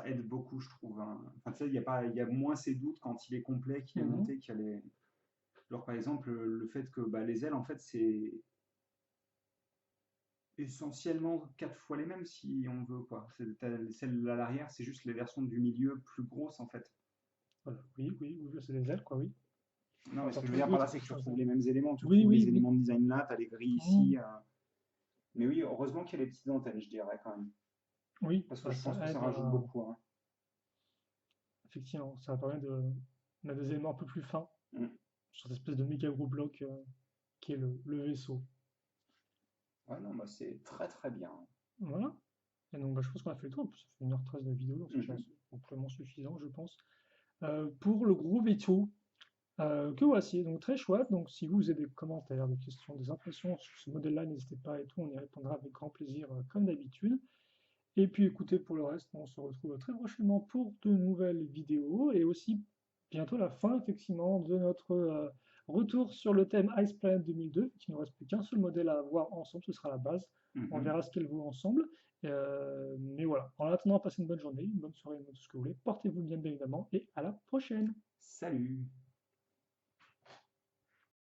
B: aide beaucoup, je trouve, hein. Enfin, tu sais, il y a moins ces doutes quand il est complet, qu'il est
A: Mhm.
B: monté, qu'il y a les. Genre, par exemple, le fait que bah, les ailes, en fait, c'est essentiellement 4 fois les mêmes si on veut, quoi. Celle à l'arrière, c'est juste les versions du milieu plus grosses, en fait.
A: Voilà. Oui, oui, oui, c'est des ailes, quoi, oui.
B: Non, mais ce
A: Enfin,
B: que je veux dire
A: oui,
B: par là,
A: t'as
B: c'est que tu
A: plusieurs
B: retrouves
A: ailes.
B: les mêmes éléments. Tu
A: Oui,
B: retrouves
A: oui,
B: les
A: oui.
B: éléments de design là, tu as les grilles
A: Mhm.
B: ici. Mais oui, heureusement qu'il y a les petites antennes, je dirais quand même.
A: Oui,
B: Parce que
A: bah,
B: je
A: ça
B: pense que ça
A: aide
B: rajoute
A: à.
B: beaucoup, hein.
A: Effectivement, ça permet de mettre des éléments un peu plus fins
B: Mm.
A: sur cette espèce de méga gros bloc qui est le vaisseau.
B: Ouais, non, bah, c'est très très bien.
A: Voilà. Et donc, bah, je pense qu'on a fait le tour. En plus, ça fait 1h13 de vidéo, donc c'est déjà
B: Mhm.
A: amplement suffisant, je pense. Pour le gros veto que voici, donc très chouette. Donc, si vous avez des commentaires, des questions, des impressions sur ce modèle-là, n'hésitez pas et tout, on y répondra avec grand plaisir, comme d'habitude. Et puis, écoutez, pour le reste, on se retrouve très prochainement pour de nouvelles vidéos et aussi bientôt la fin, effectivement, de notre retour sur le thème Ice Planet 2002, qui ne reste plus qu'un seul modèle à voir ensemble, ce sera la base. On
B: Mhm.
A: verra ce qu'elle vaut ensemble. Mais voilà, en attendant, passez une bonne journée, une bonne soirée, tout ce que vous voulez. Portez-vous bien, bien évidemment, et à la prochaine!
B: Salut!